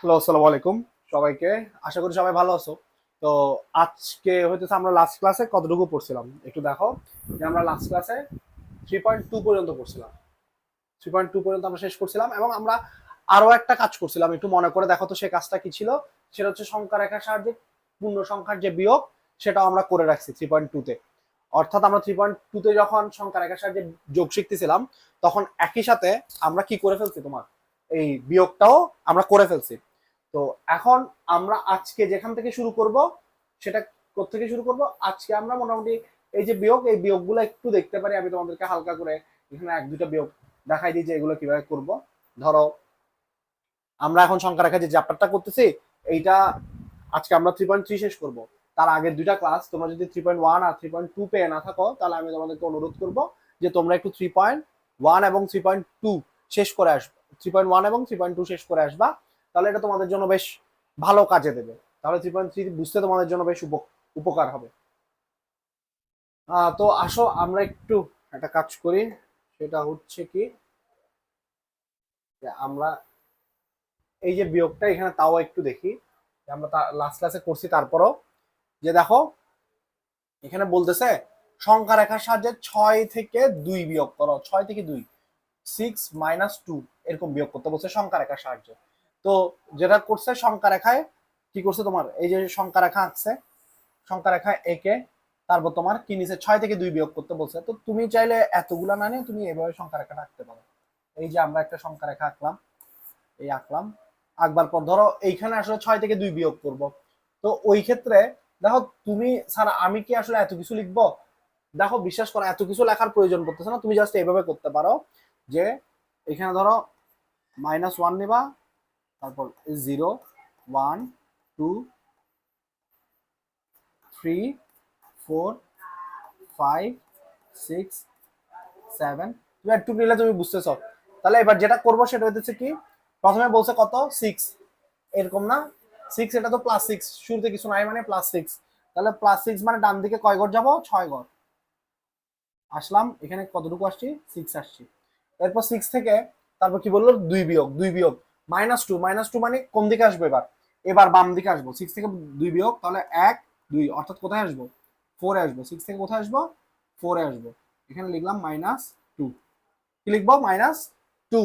Hello, আসসালামু আলাইকুম সবাইকে। আশা করি সবাই ভালো আছো। তো আজকে হইতেছে আমরা লাস্ট ক্লাসে কতটুকু পড়ছিলাম একটু দেখো। যে আমরা লাস্ট ক্লাসে 3.2 পর্যন্ত পড়ছিলাম। 3.2 পর্যন্ত আমরা শেষ করছিলাম এবং আমরা আরো একটা কাজ করছিলাম, একটু মনে করে দেখো তো সেই কাজটা কি ছিল। সেটা হচ্ছে সংখ্যা রেখার সাহায্যে পূর্ণ সংখ্যার যে বিয়োগ, সেটাও আমরা করে রাখছি 3.2 তে। অর্থাৎ আমরা 3.2 তে যখন সংখ্যা রেখার সাহায্যে যোগ শিখতেছিলাম, তখন একই সাথে আমরা কি করে ফেলছি, তোমার এই বিয়োগটাও আমরা করে ফেলছি। তো এখন আমরা আজকে যেখান থেকে শুরু করব, সেটা কোত্থেকে শুরু করব। আজকে আমরা মোটামুটি এই যে বিয়োগ, এই বিয়োগগুলো একটু দেখতে পারি। আমি তোমাদেরকে হালকা করে এখানে এক দুটা বিয়োগ দেখাই দিই যে এগুলো কিভাবে করব। ধরো আমরা এখন সংখ্যা রেখা যে চ্যাপ্টারটা করতেছি, এইটা আজকে আমরা 3.3 শেষ করব। তার আগের দুইটা ক্লাস তোমরা যদি 3.1 আর 3.2 পেয়ে না থাকো, তাহলে আমি তোমাদেরকে অনুরোধ করব যে তোমরা একটু 3.1 এবং 3.2 শেষ করে আসবে। 3.1 এবং 3.2 শেষ করে আসবা, তাহলে এটা তোমাদের জন্য বেশ ভালো কাজে দেবে। তাহলে 3.3 বুঝতে তোমাদের জন্য বেশ উপকার হবে। তো আসো আমরা একটু একটা কাজ করি। সেটা হচ্ছে কি, যে আমরা এই যে বিয়োগটা এখানে তাও একটু দেখি। আমরা লাস্ট ক্লাসে করছি, তারপরও যে দেখো এখানে বলতেছে সংখ্যা রেখার সাহায্যে 6 থেকে 2 বিয়োগ করো। 6 থেকে 2, 6 - 2 এরকম বিয়োগ করতে বলছে সংখ্যা রেখার সাহায্যে। তো যেটা করছে সংখ্যা রেখায় কি করছে, তোমার এই যে সংখ্যা রেখা আঁকছে, সংখ্যা রেখা এঁকে তারপর তোমার কি নিচে 6 থেকে 2 বিয়োগ করতে বলছে। তো তুমি চাইলে এতগুলা না নিয়ে তুমি এভাবে সংখ্যা রেখাটা আঁকতে পারো। এই যে আমরা একটা সংখ্যা রেখা আঁকলাম, এই আঁকলাম। আঁকবার পর ধরো এইখানে আসলে 6 থেকে 2 বিয়োগ করব। তো ওই ক্ষেত্রে দেখো তুমি স্যার আমি কি আসলে এত কিছু লিখবো, দেখো বিশ্বাস করো এত কিছু লেখার প্রয়োজন পড়তেছে না। তুমি জাস্ট এইভাবে করতে পারো যে এখানে ধরো -1 নিবা, তারপর 0, 1, 2, 3, 4, 5, 6, 7। তুমি একটু নিলে তুমি বুঝতেছো। তাহলে এবার যেটা করবো সেটা হচ্ছে কি, প্রথমে বলছে কত 6, এরকম না 6, এটা তো +6, শুরুতে কিছু নাই মানে +6। তাহলে +6 মানে ডান দিকে কয় ঘর যাবো, 6 ঘর আসলাম। এখানে কতটুকু আসছি, 6 আসছি। এরপর 6 থেকে তারপর কি বললো, 2 বিয়োগ -2, -2 মানে কোন দিকে আসবো, এবার এবার বাম দিকে আসবো। 6 থেকে 2 বিয়োগ, তাহলে 1, 2, অর্থাৎ কোথায় আসবো, 4 এ আসবো। 6 থেকে কোথায় আসবো, 4 এ আসবো। এখানে লিখলাম -2, কি লিখবো, -2।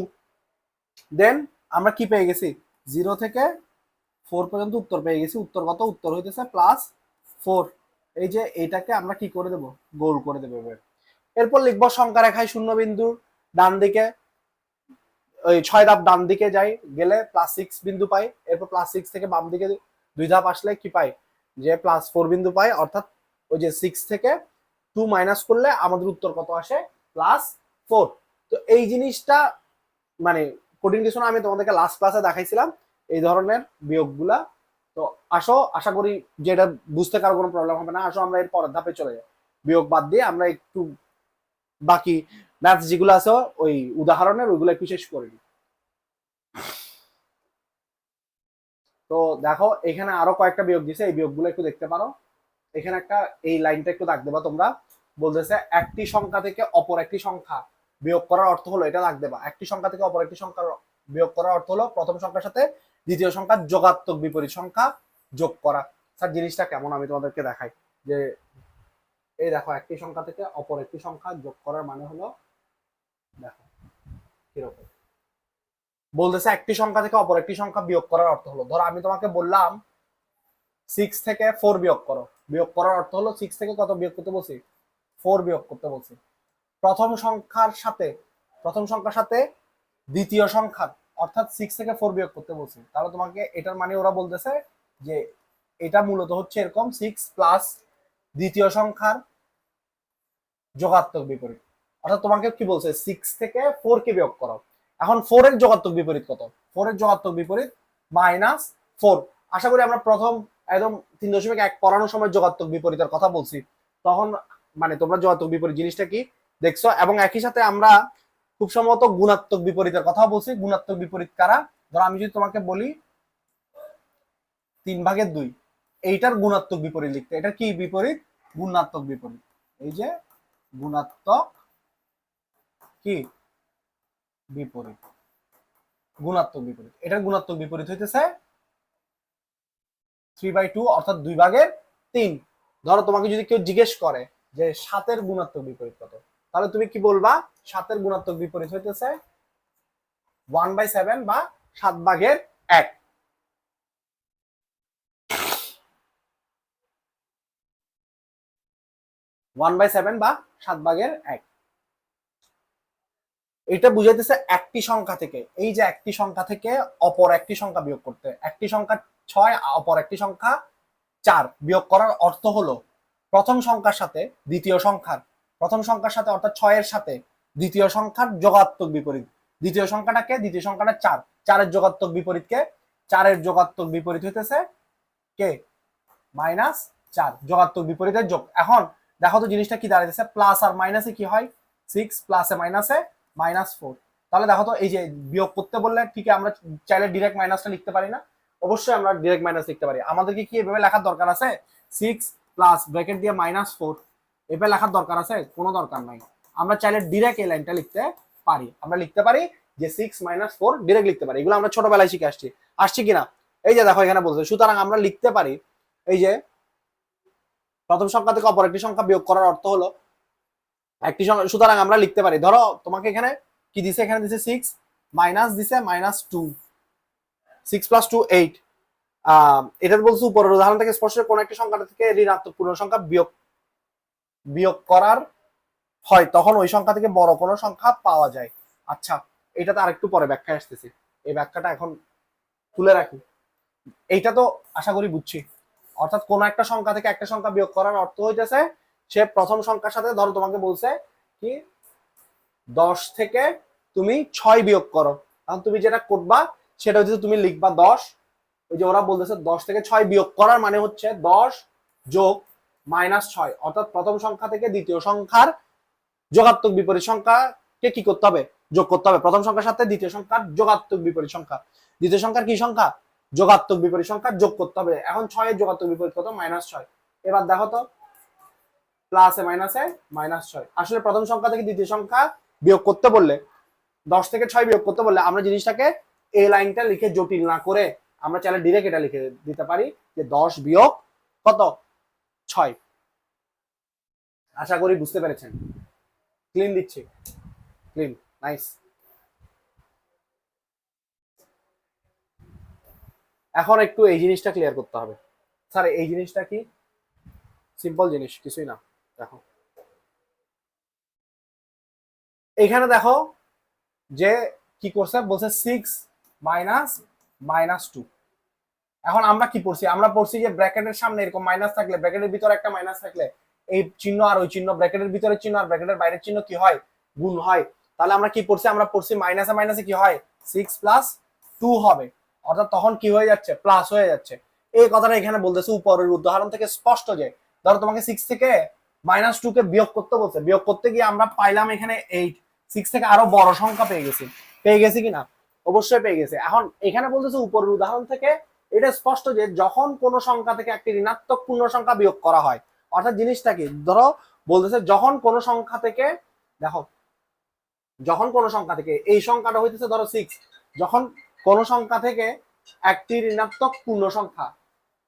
দেন আমরা কি পেয়ে গেছি, 0 থেকে 4 পর্যন্ত উত্তর পেয়ে গেছি। উত্তর কত, উত্তর হইতেছে +4। এই যে এইটাকে আমরা কি করে দেবো, গোল করে দেবো এবার। এরপর লিখবো সংখ্যা রেখায় শূন্য বিন্দু ডান দিকে, ওই 6 ধাপ ডান দিকে যাই, গেলে +6 বিন্দু পাই। এরপর +6 থেকে বাম দিকে 2 ধাপ আসলে কি পাই, যে +4 বিন্দু পাই। অর্থাৎ ওই যে 6 থেকে 2 মাইনাস করলে আমাদের উত্তর কত আসে, +4। তো এই জিনিসটা মানে কঠিন কিছু না, আমি তোমাদেরকে লাস্ট ক্লাসে দেখাইছিলাম এই ধরনের বিয়োগগুলা। তো আসো, আশা করি যে এটা বুঝতে কারো কোনো প্রবলেম হবে না। আসো আমরা এর পরের ধাপে চলে যাই। বিয়োগ বাদ দিয়ে আমরা একটু বাকি ম্যাথ যেগুলো আছে ওই উদাহরণের ওইগুলো একটু শেষ করে নিই। তো দেখো এখানে আরো কয়েকটা বিয়োগ দিছে, এই বিয়োগগুলো একটু দেখতে পারো। এখানে একটা এই লাইনটা একটু দাগ দেবা তোমরা। বলতেছে একটি সংখ্যা থেকে অপর একটি সংখ্যা বিয়োগ করার অর্থ হলো, এটা দাগ দেবা। একটি সংখ্যা থেকে অপর একটি সংখ্যা বিয়োগ করার অর্থ হলো প্রথম সংখ্যার সাথে দ্বিতীয় সংখ্যার যোগাত্মক বিপরীত সংখ্যা যোগ করা। স্যার জিনিসটা কেমন আমি তোমাদেরকে দেখাই। যে এই দেখো একটি সংখ্যা থেকে অপর একটি সংখ্যা যোগ করার মানে হলো, দেখো কিরকম বলতেছে একটি সংখ্যা থেকে অপর একটি সংখ্যা বিয়োগ করার অর্থ হলো, ধরো আমি তোমাকে বললাম 6 থেকে 4 বিয়োগ করো। বিয়োগ করার অর্থ হলো 6 থেকে কত বিয়োগ করতে বলছি, 4 বিয়োগ করতে বলছি। প্রথম সংখ্যার সাথে প্রথম সংখ্যার সাথে দ্বিতীয় সংখ্যার, অর্থাৎ 6 থেকে 4 বিয়োগ করতে বলছি। তাহলে তোমাকে এটার মানে ওরা বলতেছে যে এটা মূলত হচ্ছে এরকম 6 প্লাস দ্বিতীয় সংখ্যার যোগাত্মক বিপরীত। অর্থাৎ তোমাকে কি বলছে, 6 থেকে 4 কে বিয়োগ করো। এখন 4 এর যোগাত্মক বিপরীত কত, 4 এর যোগাত্মক বিপরীত -4। আশা করি আমরা প্রথম একদম 3.1 পড়ানোর সময় যোগাত্মক বিপরীতের কথা বলছি, তখন মানে তোমরা যোগাত্মক বিপরীত জিনিসটা কি দেখছো। এবং একই সাথে আমরা খুব সম্ভবত গুণাত্মক বিপরীতের কথা বলছি। গুণাত্মক বিপরীত কারা, ধরো আমি যদি তোমাকে বলি 3/2, এইটার গুণাত্মক বিপরীত লিখতে, এটা কি বিপরীত, গুণাত্মক বিপরীত। এই যে গুণাত্মক কি বিপরীত। গুণাত্মক বিপরীত। এটার গুণাত্মক বিপরীত হইতেছে 3/2 অর্থাৎ 2/3। ধরো তোমাকে যদি কেউ জিজ্ঞেস করে যে 7-এর গুণাত্মক বিপরীত কত, তাহলে তুমি কি বলবা? 7-এর গুণাত্মক বিপরীত হইতেছে 1/7 বা 7/1। 1/7 বা 7/1। এটা বুঝাইতেছে একটি সংখ্যা থেকে, এই যে একটি সংখ্যা থেকে অপর একটি সংখ্যা বিয়োগ করতে। একটি সংখ্যা 6, অপর একটি সংখ্যা 4 বিয়োগ করার অর্থ হলো প্রথম সংখ্যার সাথে দ্বিতীয় সংখ্যার, প্রথম সংখ্যার সাথে অর্থাৎ 6-এর সাথে দ্বিতীয় সংখ্যার যোগাত্মক বিপরীত। দ্বিতীয় সংখ্যাটাকে, দ্বিতীয় সংখ্যাটা 4, 4-এর যোগাত্মক বিপরীতকে, 4-এর যোগাত্মক বিপরীত হইতেছে কে? -4, যোগাত্মক বিপরীতের যোগ। এখন দেখো তো জিনিসটা কি দাঁড়াইতেছে, প্লাস আর মাইনাসে কি হয়? 6 প্লাসে মাইনাসে -4। তাহলে দেখো তো এই যে বিয়োগ করতে বললে ঠিক আমরা চাইলে ডিরেক্ট মাইনাসটা লিখতে পারি না? অবশ্যই আমরা ডিরেক্ট মাইনাস লিখতে পারি। আমাদেরকে কি এভাবে লেখার দরকার আছে? 6 প্লাস ব্র্যাকেট দিয়ে -4 এভাবে লেখার দরকার আছে? কোনো দরকার নাই। আমরা চাইলে ডিরেক্ট এই লাইনটা লিখতে পারি। আমরা লিখতে পারি যে 6 - 4 ডিরেক্ট লিখতে পারি। এগুলো আমরা ছোটবেলায় শিখে আসছি কিনা? এই যে দেখো এখানে বলছে, সুতরাং আমরা লিখতে পারি এই যে প্রথম সংখ্যা থেকে অপর একটি সংখ্যা বিয়োগ করার অর্থ হলো একটি সংখ্যা। সুতরাং আমরা লিখতে পারি, ধরো তোমাকে এখানে কি দিছে? এখানে দিছে 6 মাইনাস দিছে -2, 6 + 2 8। এটা বলছে উপরের উদাহরণ থেকে স্পষ্ট কোন একটি সংখ্যা থেকে ঋণাত্মক পূর্ণ সংখ্যা বিয়োগ করার হয় তখন ওই সংখ্যা থেকে বড় কোনো সংখ্যা পাওয়া যায়। আচ্ছা, এটাতে আরেকটু পরে ব্যাখ্যা আসতেছি, এই ব্যাখ্যাটা এখন তুলে রাখি। এইটা তো আশা করি বুঝছি। অর্থাৎ কোন একটা সংখ্যা থেকে একটা সংখ্যা বিয়োগ করার অর্থ হইতেছে সে প্রথম সংখ্যার সাথে, ধরো তোমাকে বলছে কি 10 থেকে তুমি 6 বিয়োগ করো, এখন তুমি যেটা করবা সেটা হচ্ছে তুমি লিখবা 10। ওই যে ওরা বলতেছে 10 থেকে 6 বিয়োগ করার মানে হচ্ছে 10 যোগ -6, অর্থাৎ প্রথম সংখ্যা থেকে দ্বিতীয় সংখ্যার যোগাত্মক বিপরীত সংখ্যাকে কি করতে হবে? যোগ করতে হবে। প্রথম সংখ্যার সাথে দ্বিতীয় সংখ্যার যোগাত্মক বিপরীত সংখ্যা, দ্বিতীয় সংখ্যার কি সংখ্যা? যোগাত্মক বিপরীত সংখ্যা যোগ করতে হবে। এখন 6-এর যোগাত্মক বিপরীত কত? -6। এবার দেখো তো প্লাসে মাইনাসে -6। আসলে প্রথম সংখ্যা থেকে দ্বিতীয় সংখ্যা বিয়োগ করতে বললে, 10 থেকে 6 বিয়োগ করতে বললে আমরা জিনিসটাকে এই লাইনটা লিখে জটিল না করে আমরা চাইলে ডিরেক্ট এটা লিখে দিতে পারি যে 10 বিয়োগ কত? 6। আশা করি বুঝতে পেরেছেন। ক্লিন দিচ্ছি, ক্লিন, নাইস। এখন একটু এই জিনিসটা ক্লিয়ার করতে হবে। স্যার এই জিনিসটা কি? সিম্পল জিনিস, কিছুই না। দেখো এখানে দেখো যে কি করছে, বলছে 6 - -2। এখন আমরা কি পড়ছি? আমরা পড়ছি যে ব্র্যাকেটের সামনে এরকম মাইনাস থাকলে, ব্র্যাকেটের ভিতরে একটা মাইনাস থাকলে এই চিহ্ন আর ওই চিহ্ন, ব্র্যাকেটের ভিতরে চিহ্ন আর ব্র্যাকেটের বাইরের চিহ্ন কি হয়? গুণ হয়। তাহলে আমরা কি পড়ছি? আমরা পড়ছি মাইনাসে মাইনাসে কি হয়? 6 + 2 হবে, অর্থাৎ তখন কি হয়ে যাচ্ছে? প্লাস হয়ে যাচ্ছে। এই কথাটা এখানে বলতেছে উপরের উদাহরণ থেকে স্পষ্ট যে ধরো তোমাকে 6 থেকে -2 কে বিয়োগ করতে বলছে, বিয়োগ করতে গিয়ে আমরা পাইলাম এখানে 8, 6 থেকে আরো বড় সংখ্যা পেয়ে গেছি কিনা? অবশ্যই পেয়ে গেছি। এখন এখানে বলতেছে উপরের উদাহরণ থেকে এটা স্পষ্ট যে যখন কোন সংখ্যা থেকে একটি ঋণাত্মক পূর্ণ সংখ্যা বিয়োগ করা হয়, অর্থাৎ জিনিসটা কি? ধরো বলতেছে যখন কোন সংখ্যা থেকে, দেখো যখন কোন সংখ্যা থেকে, এই সংখ্যাটা হইতেছে ধরো 6, যখন কোন সংখ্যা থেকে একটি ঋণাত্মক পূর্ণ সংখ্যা,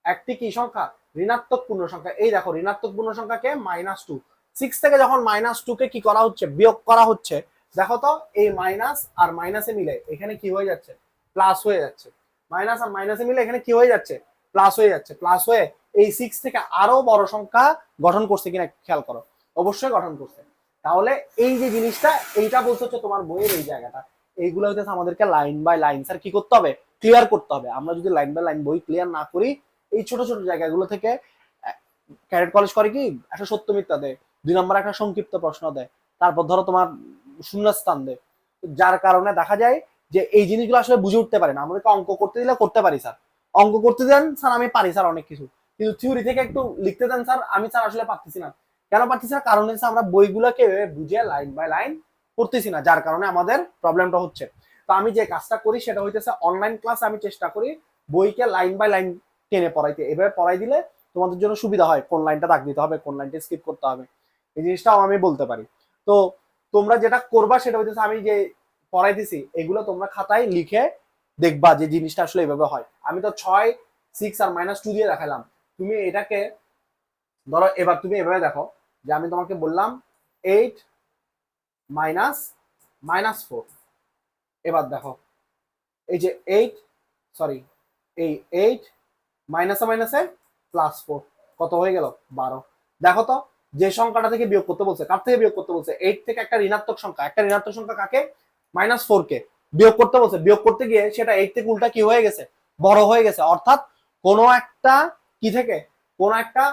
একটি কি সংখ্যা? ঋণাত্মক পূর্ণ সংখ্যা। এই দেখো ঋণাত্মক পূর্ণ সংখ্যাকে -2, 6 থেকে যখন -2 কে কি করা হচ্ছে? বিয়োগ করা হচ্ছে। দেখো তো এই মাইনাস আর মাইনাসে মিলে এখানে কি হয়ে যাচ্ছে? প্লাস হয়ে যাচ্ছে। মাইনাস আর মাইনাসে মিলে এখানে কি হয়ে যাচ্ছে? প্লাস হয়ে যাচ্ছে। প্লাস হয়ে এই 6 থেকে আরো বড় সংখ্যা গঠন করছে কিনা খেয়াল করো। অবশ্যই গঠন করছে। তাহলে এই যে জিনিসটা, এইটা বলছে হচ্ছে তোমার বইয়ের এই জায়গাটা, এইগুলো হচ্ছে আমাদেরকে লাইন বাই লাইন স্যার কি করতে হবে? ক্লিয়ার করতে হবে। আমরা যদি লাইন বাই লাইন বই ক্লিয়ার না করি, এই ছোট ছোট জায়গাগুলো থেকে ক্যাডেট কলেজ করে কি একটা সত্য মিথ্যা দেয়, 2 নম্বর একটা সংক্ষিপ্ত প্রশ্ন দেয়, তারপর ধরো তোমার শূন্যস্থান দেয়, যার কারণে দেখা যায় যে এই জিনিসগুলো আসলে বুঝে উঠতে পারে না। আমাদেরকে অঙ্ক করতে দিলে করতে পারি স্যার, অঙ্ক করতে দেন স্যার আমি পারি স্যার অনেক কিছু, কিন্তু থিওরি থেকে একটু লিখতে দেন স্যার, আমি স্যার আসলে পারতেছি না। কেন পারতেছি না? কারণ হচ্ছে আমরা বইগুলোকে বুঝে লাইন বাই লাইন করতেছি না, যার কারণে আমাদের প্রবলেমটা হচ্ছে। তো আমি যে কাজটা করি সেটা হইতেছে অনলাইন ক্লাস আমি চেষ্টা করি বইকে লাইন বাই লাইন টেনে পড়াইতে। এভাবে পড়াই দিলে তোমাদের জন্য সুবিধা হয়, কোন লাইনটা দাগ দিতে হবে, কোন লাইনটা স্কিপ করতে হবে, এই জিনিসটাও আমি বলতে পারি। তো তোমরা যেটা করবা সেটা হইতেছে আমি যে পড়াইতেছি এগুলো তোমরা খাতায় লিখে দেখবা যে জিনিসটা আসলে এইভাবে হয়। আমি তো 6, 6 আর -2 দিয়ে দেখালাম। তুমি এটাকে ধরো এবার তুমি এভাবে দেখো যে আমি তোমাকে বললাম 8 -4। এবার দেখো এই যে 8, সরি, এই 8 মাইনাসে +4 কত হয়ে গেল? 12। দেখো তো যে সংখ্যাটা থেকে বিয়োগ করতে বলছে, কার থেকে বিয়োগ করতে বলছে? 8 থেকে একটা ঋণাত্মক সংখ্যা, একটা ঋণাত্মক সংখ্যা কাকে? -4 কে বিয়োগ করতে বলছে। বিয়োগ করতে গিয়ে সেটা 8 থেকে উল্টা কি হয়ে গেছে? বড় হয়ে গেছে। অর্থাৎ কোনো একটা কি থেকে, কোনো একটা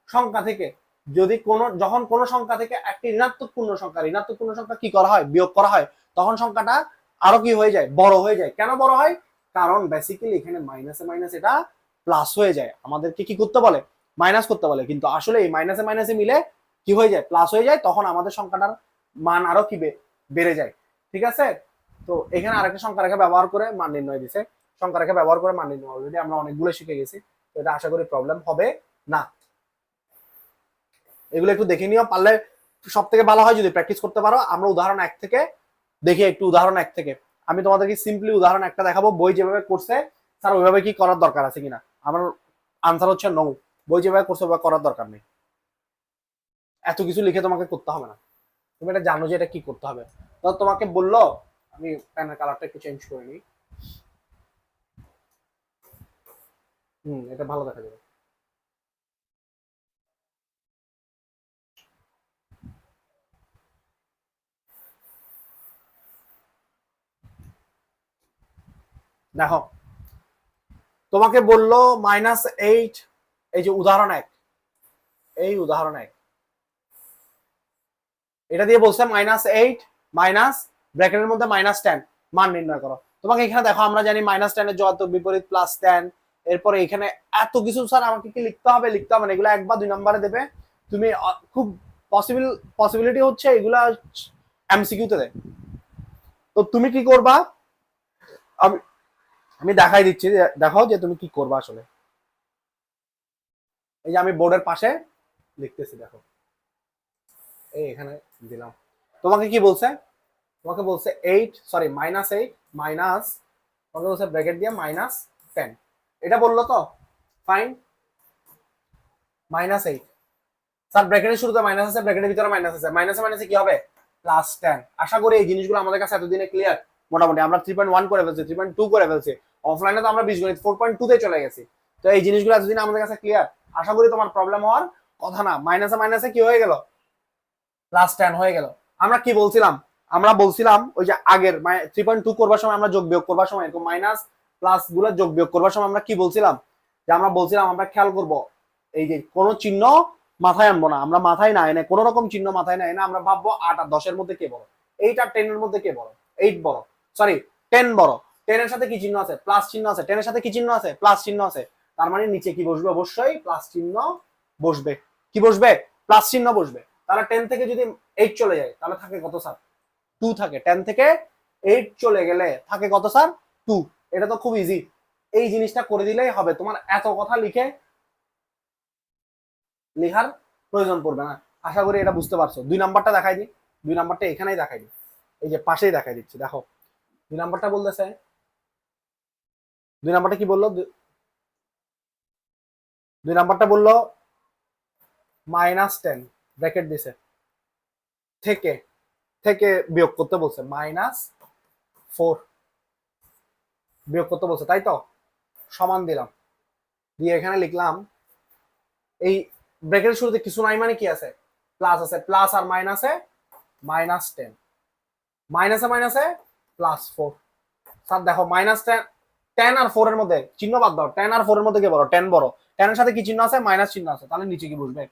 সংখ্যা থেকে যদি যখন কোনো সংখ্যা থেকে একটি ঋণাত্মক পূর্ণ সংখ্যা কি করা হয়? বিয়োগ করা হয়, তখন সংখ্যাটা আরো কি হয়ে যায়? বড় হয়ে যায়। কেন বড় হয়? কারণ বেসিক্যালি এখানে মাইনাসে এটা প্লাস হয়ে যায়, আমাদেরকে কি করতে বলে? মাইনাস করতে বলে। কিন্তু আসলে এই মাইনাসে মিলে কি হয়ে যায়? প্লাস হয়ে যায়। তখন আমাদের সংখ্যাটার মান আরো কি বেড়ে যায়। ঠিক আছে? তো এখানে আরেকটা সংখ্যা রেখা ব্যবহার করে মান নির্ণয় দিছে। সংখ্যা রেখা ব্যবহার করে মান নির্ণয়, অলরেডি আমরা অনেকগুলো শিখে গেছি। তো এটা আশা করি প্রবলেম হবে না। এগুলো একটু দেখে নিও, পারলে সব থেকে ভালো হয় যদি প্র্যাকটিস করতে পারো। আমরা উদাহরণ 1 থেকে দেখি, একটু উদাহরণ 1 থেকে আমি তোমাদেরকে সিম্পলি উদাহরণ একটা দেখাবো। বই যেভাবে করছে স্যার ওইভাবে কি করার দরকার আছে কিনা? আমার আনসার হচ্ছে নো। বই যেভাবে করছে ওইভাবে করার দরকার নেই। এত কিছু লিখে তোমাকে করতে হবে না, তুমি এটা জানো যে এটা কি করতে হবে। তো তোমাকে বললো, আমি প্যানের কালারটা একটু চেঞ্জ করে নিই। এটা ভালো দেখা যাবে। দেখো তোমাকে বললো -8, এই যে উদাহরণ 1, এই উদাহরণ 1 এটা দিয়ে বলছে -8 মাইনাস ব্র্যাকেটের মধ্যে -10 মান নির্ণয় করো। তোমাকে এখানে দেখো আমরা জানি -10 এর যত বিপরীত +10। এরপরে এখানে এত কিছু স্যার আমাকে কি লিখতে হবে? লিখতে হবে না, এগুলো 1 বা 2 নম্বরে দেবে। তুমি খুব পসিবিলিটি হচ্ছে এগুলা এমসিকিউতে দেয়। তো তুমি কি করবা? আমি আমি দেখাই দিচ্ছি, দেখো যে তুমি কি করবা আসলে। এই যে আমি বোর্ডের পাশে লিখতেছি, দেখো এই এখানে দিলাম। তোমাকে কি বলছে? তোমাকে বলছে 8, সরি -8 মাইনাস, তোমাকে বলছে ব্র্যাকেট দিয়ে -10। এটা বললো তো ফাইন। -8, স্যার ব্র্যাকেটের শুরুতে মাইনাস আছে, ব্র্যাকেটের ভিতরে মাইনাস আছে, মাইনাসে কি হবে? +10। আশা করি এই জিনিসগুলো আমাদের কাছে এতদিনে ক্লিয়ার। মোটামুটি আমরা 3.1 করে ফেলছি, 3.2 করে ফেলছি। অফলাইনে তো আমরা বীজগণিত 4.2 তে চলে গেছি। তো এই জিনিসগুলো এতদিন আমাদের কাছে ক্লিয়ার। আশা করি তোমার প্রবলেম হওয়ার কথা না। মাইনাসে কি হয়ে গেল? +10 হয়ে গেল। আমরা কি বলছিলাম? আমরা বলছিলাম ওই যে আগের 3.2 করবার সময়, আমরা যোগ বিয়োগ করবার সময়, এরকম মাইনাস প্লাস গুলো যোগ বিয়োগ করবার সময় আমরা কি বলছিলাম? যে আমরা বলছিলাম আমরা খেয়াল করব এই যে কোনো চিহ্ন মাথায় আনবো না। আমরা মাথায় না এনে, কোনো রকম চিহ্ন মাথায় না এনে আমরা ভাববো 8 আর 10 এর মধ্যে কে বড়, 8 আর 10 এর মধ্যে কে বড়? 8 বড়, সরি 10 বড়। 10 এর সাথে কি চিহ্ন আছে? প্লাস চিহ্ন আছে। 10 এর সাথে কি চিহ্ন আছে? প্লাস চিহ্ন আছে। তার মানে নিচে কি বসবে? অবশ্যই প্লাস চিহ্ন বসবে। কি বসবে? প্লাস চিহ্ন বসবে। তাহলে 10 থেকে যদি 8 চলে যায় তাহলে থাকে কত স্যার? 2 থাকে। 10 থেকে 8 চলে গেলে থাকে কত স্যার? 2। এটা তো খুব ইজি, এই জিনিসটা করে দিলেই হবে। তোমার এত কথা লেখার প্রয়োজন পড়বে না। আশা করি এটা বুঝতে পারছো। 2 নাম্বারটা দেখাই দিই। 2 নাম্বারটা এখানেই দেখাই দিই, এই যে পাশেই দেখাই দিচ্ছি। দেখো 2 নাম্বারটা বলতেছে, 2 নাম্বারটা কি বললো? 2 নাম্বারটা বললো -10 ব্র্যাকেট দিছে, থেকে থেকে বিয়োগ করতে বলছে, -4 বিয়োগ করতে বলছে, তাই তো? সমান দিলাম, দিয়ে এখানে লিখলাম এই ব্র্যাকেটের শুরুতে কিছু নাই মানে কি আছে? প্লাস আছে। প্লাস আর মাইনাসে -10, মাইনাসে +4। স্যার দেখো -10, 10 আর 4 এর মধ্যে চিহ্ন বাদ দাও। 10 আর 4 এর মধ্যে কে বড়? 10 বড়। 10 এর সাথে কি চিহ্ন আছে? মাইনাস চিহ্ন আছে। তাহলে নিচে কি বসবে?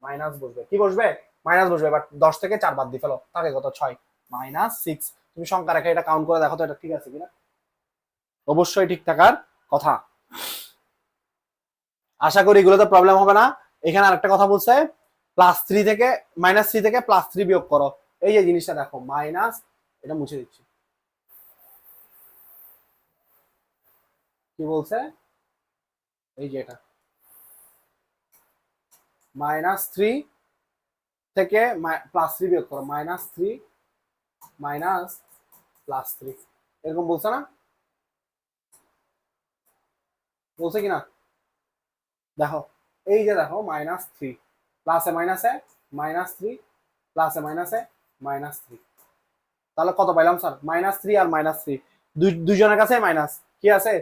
মাইনাস বসবে। কি বসবে? মাইনাস বসবে। এবার 10 থেকে 4 বাদ দিয়ে ফেলো, থাকে কত? 6 -6। তুমি সংখ্যা রেখে এটা কাউন্ট করে দেখো তো এটা ঠিক আছে কিনা। অবশ্যই ঠিক থাকার কথা। আশা করি এগুলোতে প্রবলেম হবে না। এখানে আরেকটা কথা বলছে, +3 থেকে -3 থেকে +3 বিয়োগ করো। এই যে জিনিসটা দেখো, মাইনাস, এটা মুছে দিচ্ছি। কি বলছে? এই যে এটা -3 থেকে +3 বিয়োগ করো। -3 - +3 এরকম বলছে না, বলছে কিনা দেখো, এই যে দেখো -3 প্লাসে মাইনাসে -3 প্লাসে মাইনাসে -3, তাহলে কত পাইলাম স্যার? -3 আর -3 দুইজনের কাছে মাইনাস কি আছে,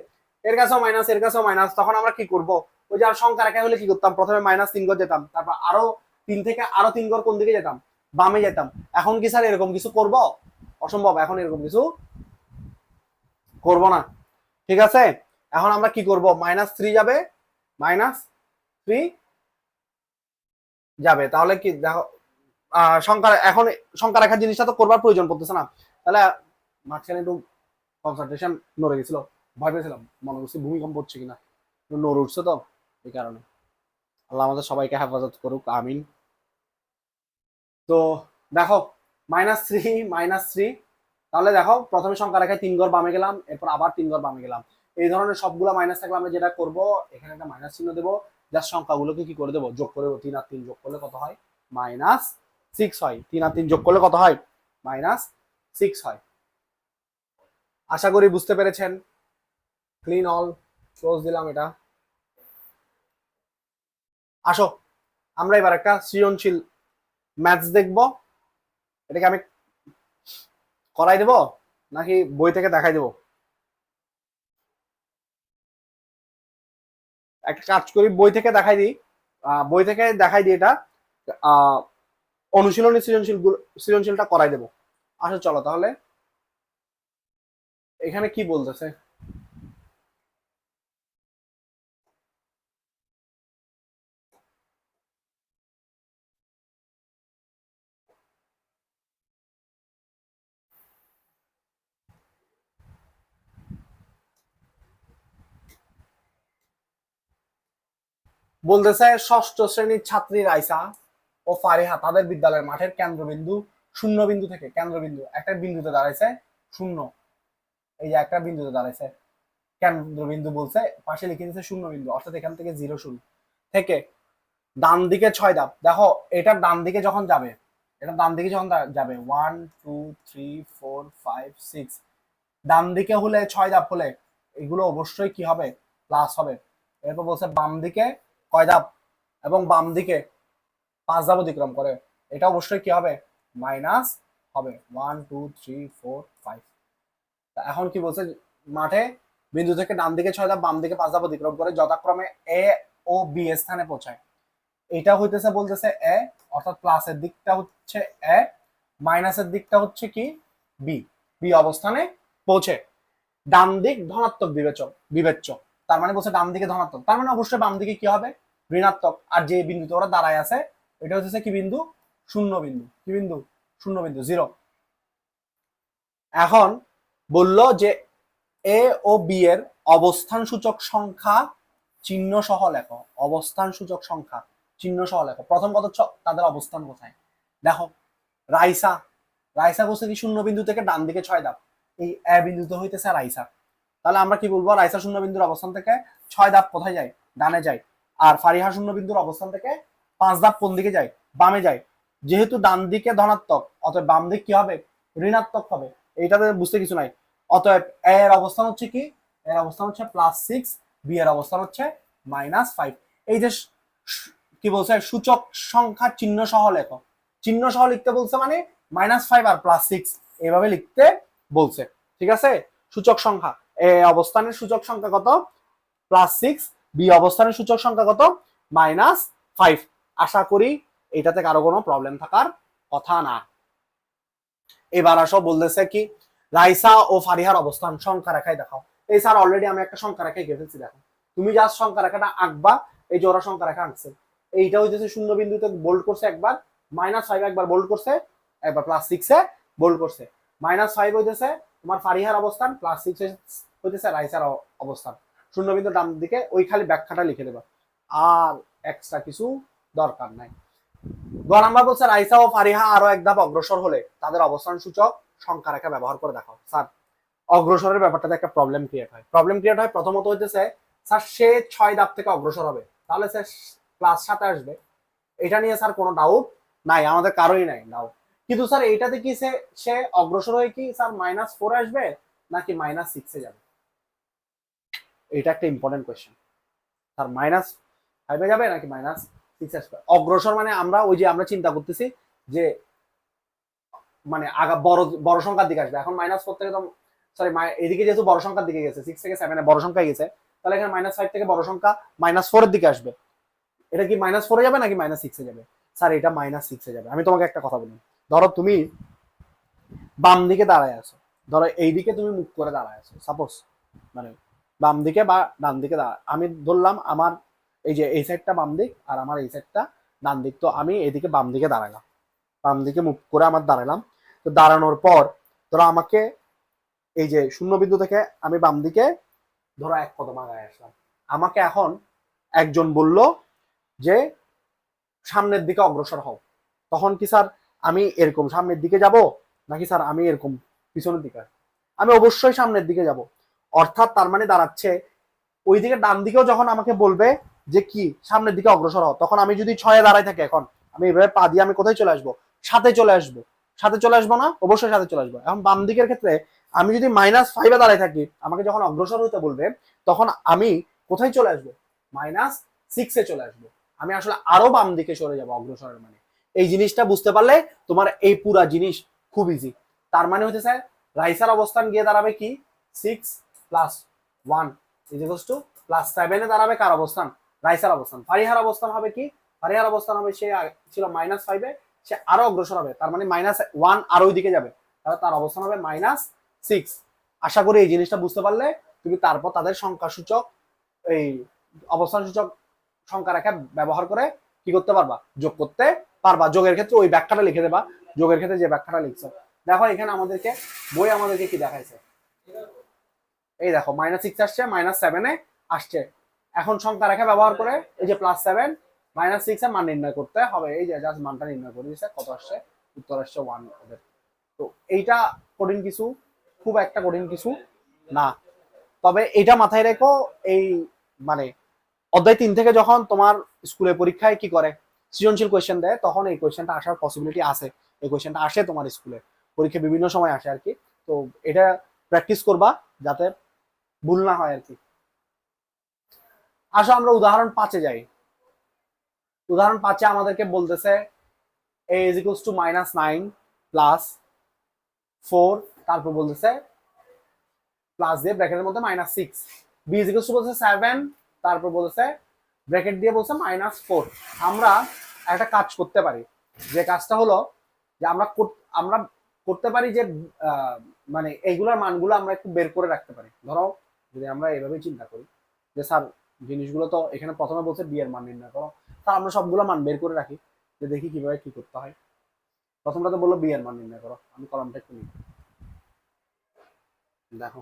এর কাছেও মাইনাস এর কাছেও মাইনাস। তখন আমরা কি করব, ওই যে আর সংখ্যা রেখা হলে কি করতাম, প্রথমে -3 ঘর যেতাম, তারপর আরো 3 থেকে আরো 3 ঘর কোন দিকে যেতাম, বামে যেতাম। এখন কি স্যার এরকম কিছু করব? অসম্ভব, এখন এরকম কিছু করব না। ঠিক আছে, এখন আমরা কি করব, -3 যাবে, -3 যাবে, তাহলে কি দেখো সংখ্যা, এখন সংখ্যা রেখার জিনিসটা তো করবার প্রয়োজন পড়তেছে না। তাহলে মাঝখানে একটু কনসেন্ট্রেশন নড়ে গেছিল, ভয় পেয়েছিলাম, মনে করছি ভূমিকম্প হচ্ছে কিনা, নড়ে উঠছে তো এই কারণে। আল্লাহ আমাদের সবাইকে হেফাজত করুক, আমিন। তো দেখো -3 তাহলে দেখো প্রথমে সংখ্যা রেখায় 3 ঘর বামে গেলাম, এরপর আবার 3 ঘর বামে গেলাম। এই ধরনের সবগুলো মাইনাস থাকলে আমরা যেটা করব, এখানে একটা মাইনাস চিহ্ন দেবো, যার সংখ্যাগুলোকে কি করে দেবো, যোগ করে দেবো। 3 আর 3 যোগ করলে কত হয়? -6 হয়। 3 আর 3 যোগ করলে কত হয়? -6 হয়। আশা করি বুঝতে পেরেছেন। ক্লিন অল, ক্লোজ দিলাম এটা। আসো আমরা এবার একটা সৃজনশীল ম্যাথস দেখব। এটাকে আমি করাই দেব নাকি বই থেকে দেখাই দেব? একটা কাজ করি, বই থেকে দেখাই দিই, বই থেকে দেখাই দিই এটা, অনুশীলনী সৃজনশীলটা করাই দেব। আসো চলো তাহলে, এখানে কি বলতেছে, বলতেছে ষষ্ঠ শ্রেণীর ছাত্রী রাইসা ও ফারিহা তাদের বিদ্যালয়ের মাঠের কেন্দ্রবিন্দু শূন্য বিন্দু থেকে, কেন্দ্রবিন্দু একটা বিন্দুতে দাঁড়াইছে শূন্য, এই যে একটা বিন্দুতে দাঁড়াইছে, কেন্দ্রবিন্দু বলছে, পাশে লিখে দিয়েছে শূন্য বিন্দু, অর্থাৎ এখান থেকে 0 শুরু থেকে ডান দিকে 6 ধাপ। দেখো এটা ডান দিকে যখন যাবে, এটা ডান দিকে যখন যাবে 1 2 3 4 5 6, ডান দিকে হলে 6 ধাপ হলে এগুলো অবশ্যই কি হবে, প্লাস হবে। এরপর বলছে বাম দিকে কয় ধাপ, এবং বাম দিকে 5 ধাপ অতিক্রম করে, এটা অবশ্যই কি হবে, মাইনাস হবে। 1 2 3 4 5। এখন কি বলছে, মাঠে বিন্দু থেকে ডান দিকে 6 ধাপ, বাম দিকে 5 ধাপ অতিক্রম করে যথাক্রমে এ ও বি এর স্থানে পৌঁছায়। এটা হইতেছে বলতেছে এ, অর্থাৎ প্লাসের দিকটা হচ্ছে এ, মাইনাসের দিকটা হচ্ছে কি বি। বি অবস্থানে পৌঁছে ডান দিক ধনাত্মক বিবেচ্য, তার মানে বলছে ডান দিকে ধনাত্মক, তার মানে অবশ্যই বাম দিকে কি হবে, ঋণাত্মক। আর যে বিন্দুতে ওরা দাঁড়ায় আছে এটা হচ্ছে কি বিন্দু, শূন্য বিন্দু। কি বিন্দু? শূন্য বিন্দু, 0। এখন বলল যে এ ও বি এর অবস্থান সূচক সংখ্যা চিহ্ন সহ লেখো। অবস্থান সূচক সংখ্যা চিহ্ন সহ লেখো। প্রথম কথা হচ্ছে তাদের অবস্থান কোথায়। দেখো রাইসা, রাইসা বলছে কি শূন্য বিন্দু থেকে ডান দিকে 6 ধাপ, এই এ বিন্দুতে হইতেছে রাইসা। তাহলে আমরা কি বলবো, রাইসা শূন্য বিন্দুর অবস্থান থেকে 6 ধাপ কোথায় যায়, ডানে যায়। আর ফারিহা শূন্য বিন্দুর অবস্থান থেকে 5 ধাপ কোন দিকে যায়, বামে যায়। যেহেতু ডান দিকে ধনাত্মক, অতএব বাম দিক কি হবে, ঋণাত্মক হবে। এইটাতে বুঝতে কিছু নাই। অতএব এ এর অবস্থান হচ্ছে কি, এর অবস্থান হচ্ছে +6, বি এর অবস্থান হচ্ছে -5। এই যে কি বলছে, সূচক সংখ্যা চিহ্ন সহ লেখো। চিহ্ন সহ লিখতে বলছে মানে -5 আর +6 এইভাবে লিখতে বলছে। ঠিক আছে, সূচক সংখ্যা, এ অবস্থানের সূচক সংখ্যা কত, +6, বি অবস্থানের সূচক সংখ্যা কত, -5। আশা করি এটাতে কারো কোনো প্রবলেম থাকার কথা না। এবার আসো বলতেছে কি, রাইসা ও ফারিহার অবস্থান সংখ্যা রেখায় দেখাও। এই স্যার অলরেডি আমি একটা সংখ্যা রেখায় এঁকে ফেলছি, দেখো তুমি জাস্ট সংখ্যা রেখাটা আঁকবা। এই যে ওরা সংখ্যা রেখা আঁকছে, এইটা হইতেছে শূন্য বিন্দুতে বোল্ড করছে একবার, -5 একবার বোল্ড করছে, একবার +6 বোল্ড করছে। -5 হইতেছে তোমার ফারিহার অবস্থান, +6 হইতেছে রাইসার অবস্থান। শূন্য বিন্দু ডান দিকে, ওই খালি ব্যাখ্যাটা লিখে দেবা, আর এক্সট্রা কিছু দরকার নাই। গ নাম্বার বলছে রাইসা ও ফারিহা আরো এক ধাপ অগ্রসর হলে তাদের অবস্থান সূচক সংখ্যা রেখা ব্যবহার করে দেখাও। স্যার অগ্রসরের ব্যাপারটাতে একটা প্রবলেম ক্রিয়েট হয়। প্রবলেম ক্রিয়েট হয় প্রথমত হইতেছে, স্যার সে 6 ধাপ থেকে অগ্রসর হবে, তাহলে স্যার +7 আসবে। এটা নিয়ে স্যার কোনো ডাউট নাই, আমাদের কারোই নাই ডাউট। কিন্তু স্যার এইটাতে কি সে অগ্রসর হয়ে কি স্যার -4 আসবে নাকি -6 যাবে? এটা একটা ইম্পর্টেন্ট কোয়েশ্চেন। স্যার -5 যাবে নাকি -6 আসবে? অগ্রসর মানে আমরা ওই যে আমরা চিন্তা করতেছি যে মানে বড় বড় সংখ্যার দিকে আসবে। এখন -4 থেকে তো সরি এদিকে যেহেতু বড় সংখ্যার দিকে গেছে, 6 থেকে 7 এ বড় সংখ্যা গেছে, তাহলে এখানে -5 থেকে বড় সংখ্যা -4 এর দিকে আসবে। এটা কি -4 এ যাবে নাকি -6 এ যাবে? স্যার এটা -6 এ যাবে। আমি তোমাকে একটা কথা বলি, ধরো তুমি বাম দিকে দাঁড়ায় আছো, ধরো এই দিকে তুমি মুখ করে দাঁড়ায় আছো, সাপোজ মানে বাম দিকে বা ডান দিকে আমি ধরলাম আমার এই যে এই সাইডটা বাম দিক আর আমার এই সাইডটা ডান দিক, তো আমি এদিকে বাম দিকে দাঁড়ালাম, বাম দিকে মুখ করে আমার দাঁড়ালাম। তো দাঁড়ানোর পর ধরো আমাকে এই যে শূন্য বিন্দু থেকে আমি বাম দিকে ধরো 1 কদম আগায় আসলাম। আমাকে এখন একজন বলল যে সামনের দিকে অগ্রসর হও, তখন কি স্যার আমি এরকম সামনের দিকে যাব নাকি স্যার আমি এরকম পিছনের দিকে? আমি অবশ্যই সামনের দিকে যাব। অর্থাৎ তার মানে দাঁড়াচ্ছে ওই দিকে ডান দিকেও যখন আমাকে বলবে যে কি সামনের দিকে অগ্রসর হও, তখন আমি যদি 6 এ দাঁড়াই থাকি, এখন আমি এভাবে পা দিয়ে আমি কোথায় চলে আসবো? সাথে চলে আসবো। সাথে চলে আসবো না? অবশ্যই সাথে চলে আসবো। এখন বাম দিকের ক্ষেত্রে আমি যদি -5 এ দাঁড়াই থাকি, আমাকে যখন অগ্রসর হতে বলবে তখন আমি কোথায় চলে আসবো? -6 এ চলে আসবো। আমি আসলে আরো বাম দিকে সরে যাবো অগ্রসরের মানে। এই জিনিসটা বুঝতে পারলে তোমার এই পুরা জিনিস খুব ইজি। তার মানে হচ্ছে স্যার রাইসার অবস্থান গিয়ে দাঁড়াবে কি 6 + 1 +7 এ দাঁড়াবে কার অবস্থান? রাইসার অবস্থান। ফারিহার অবস্থান হবে কি? ফারিহার অবস্থান হবে সে ছিল -5 এ, সে আরো অগ্রসর হবে, তার মানে -1 আর ওই দিকে যাবে, তাহলে তার অবস্থান হবে -6। আশা করি এই জিনিসটা বুঝতে পারলে তুমি তারপর তাদের সংখ্যা সূচক এই অবস্থান সূচক সংখ্যা রেখা ব্যবহার করে কি করতে পারবা? যোগ করতে পারবা। যোগের ক্ষেত্রে ওই ব্যাখ্যাটা লিখে দেবা, যোগের ক্ষেত্রে যে ব্যাখ্যাটা লিখছো। দেখো এখানে আমাদেরকে বই আমাদেরকে কি দেখাইছে, এই দেখো -6 আসছে, -7 এ আসছে। এখন সংখ্যা রেখা ব্যবহার করে এই যে +7 -6 এর মান নির্ণয় করতে হবে। এই যে জাস্ট মানটা নির্ণয় করে দিয়েছে, কত আসছে? উত্তর আসছে 1 ওদের। তো এইটা কঠিন কিছু, খুব একটা কঠিন কিছু না। তবে এটা মাথায় রেখো, এই মানে অধ্যায় 3 থেকে যখন তোমার স্কুলে পরীক্ষায় কি করে সৃজনশীল কোয়েশ্চেন দেয়, তখন এই কোয়েশ্চেনটা আসার পসিবিলিটি আছে। এই কোয়েশ্চেনটা আসে তোমার স্কুলে পরীক্ষা বিভিন্ন সময় আসে আর কি। তো এটা প্র্যাকটিস করবা যাতে ভুল না হয় আর কি। আসো আমরা উদাহরণ 5 এ যাই। উদাহরণ 5 এ আমাদেরকে বলতেছে a = -9 + 4, তারপর বলতেছে প্লাস দিয়ে ব্র্যাকেটের মধ্যে -6। b = বলছে 7, তারপর বলতেছে ব্র্যাকেট দিয়ে বলছে -4। আমরা একটা কাজ করতে পারি, যে কাজটা হলো যে আমরা করতে পারি যে মানে এইগুলোর মানগুলো আমরা একটু বের করে রাখতে পারি। ধরো যদি আমরা এইভাবে চিন্তা করি যে স্যার জিনিসগুলো তো এখানে প্রথমে বলছে বি এর মান নির্ণয় করো, তা আমরা সবগুলো মান বের করে রাখি, যে দেখি কিভাবে কি করতে হয়। প্রথমটা তো বললো বি এর মান নির্ণয় করো, আমি কলমটা একটু নিই। দেখো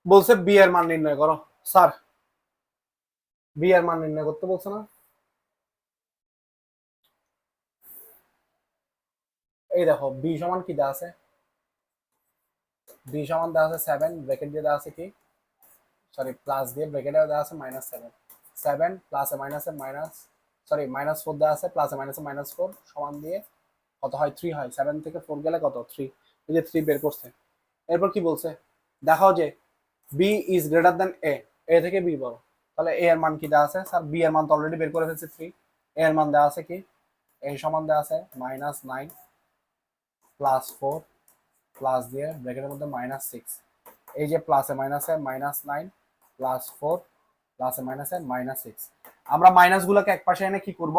বলছে বি এর মান নির্ণয় করো, স্যার বি এর মান নির্ণয় করতে বলছে না? এই দেখো বি সমান কি দেওয়া আছে? বি সমান দেওয়া আছে 7, ব্র্যাকেট দিয়ে দেওয়া আছে কি সরি প্লাস দিয়ে ব্র্যাকেটে দেওয়া আছে -7। 7 প্লাসে মাইনাসে মাইনাস সরি -4 দেওয়া আছে, প্লাসে মাইনাসে -4 সমান দিয়ে কত হয়? 3 হয়। 7 থেকে 4 গেলে কত? 3। এই যে 3 বের করছে। এরপর কি বলছে? দেখাও যে বি ইজ গ্রেটার দেন এ, এ থেকে বি বড়। তাহলে এ এর মান কি দেওয়া আছে? স্যার বি এর মান তো অলরেডি বের করে ফেলছে 3। এ এর মান দেওয়া আছে কি? এ সমান দেওয়া আছে -9 + 4 প্লাস দিয়ে ব্র্যাকেটের মধ্যে -6। এই যে প্লাসে মাইনাসে -9 + 4 প্লাসে মাইনাসে -6। আমরা মাইনাস গুলোকে এক পাশে এনে কি করব?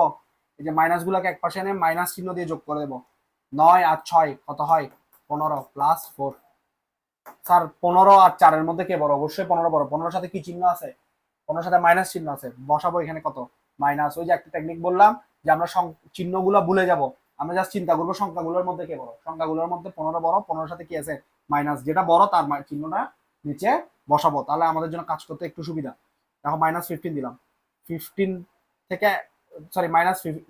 এই যে মাইনাস গুলোকে এক পাশে এনে মাইনাস চিহ্ন দিয়ে যোগ করে দেব। 9 আর 6 কত হয়? 15 + 4। স্যার 15 আর 4 এর মধ্যে কে বড়? অবশ্যই 15 বড়। 15 এর সাথে কি চিহ্ন আছে? 15 এর সাথে মাইনাস চিহ্ন আছে, বসাবো এখানে কত? মাইনাস। ওই যে একটা টেকনিক বললাম যে আমরা চিহ্নগুলো ভুলে যাব, আমরা জাস্ট চিন্তা করবো সংখ্যাগুলোর মধ্যে কে বড়। সংখ্যাগুলোর মধ্যে 15 বড়, 15 এর সাথে কি আছে? মাইনাস। যেটা বড় তার চিহ্নটা নিচে বসাবো, তাহলে আমাদের জন্য কাজ করতে একটু সুবিধা। দেখো -15 দিলাম, 15 থেকে সরি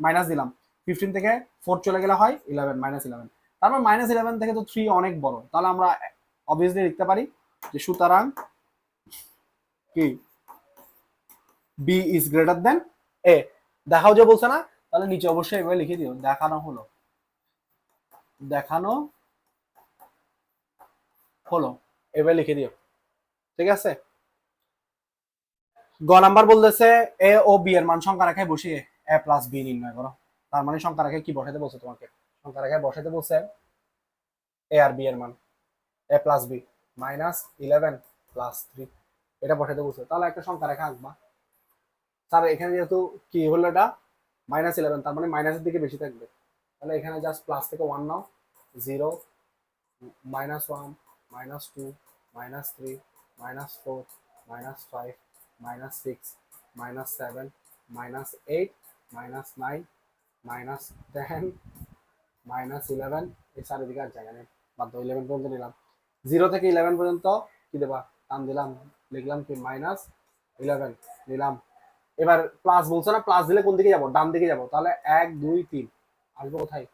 মাইনাস দিলাম, 15 থেকে 4 চলে গেলে হয় 11, -11। তারপর -11 থেকে তো 3 অনেক বড়, তাহলে আমরা অবভিয়াসলি লিখতে পারি যে সুতরাং কি বি ইজ গ্রেটার দেন এ। দেখাও যে বলছে না? তাহলে নিচে অবশ্যই এভাবে লিখে দিও, দেখানো হলো, দেখানো হলো, এভাবে লিখে দিও। ঠিক আছে। গ নাম্বার বলতেছে এ ও বি এর মান সংখ্যা রেখায় বসিয়ে এ প্লাস বি নির্ণয় করো। তার মানে সংখ্যা রেখায় কি বসাতে বলছে তোমাকে? সংখ্যা রেখায় বসাতে বলছে এ আর বি এর মান, এ প্লাস বি -11 + 3, এটা বসাতে বলছে। তাহলে একটা সংখ্যা রেখা আঁকবা। স্যার এখানে যেহেতু কি হলো, এটা -11, তার মানে মাইনাসের দিকে বেশি থাকবে। তাহলে এখানে জাস্ট প্লাস থেকে 1 নাও, 0, -1, -2, -3, -4, -5, -6, -7, -8, -9, -10, -11, এই চারিদিকে আর জায়গা নেই, বাদ দাও, 11 পর্যন্ত নিলাম। 0 থেকে 11 পর্যন্ত কি দেবা? টান দিলাম, লিখলাম কি -11 নিলাম। এবার প্লাস বলছো না, প্লাস দিলে কোন দিকে যাবো? ডান দিকে যাবো। তাহলে 1, 2, 3 আসবো কোথায়?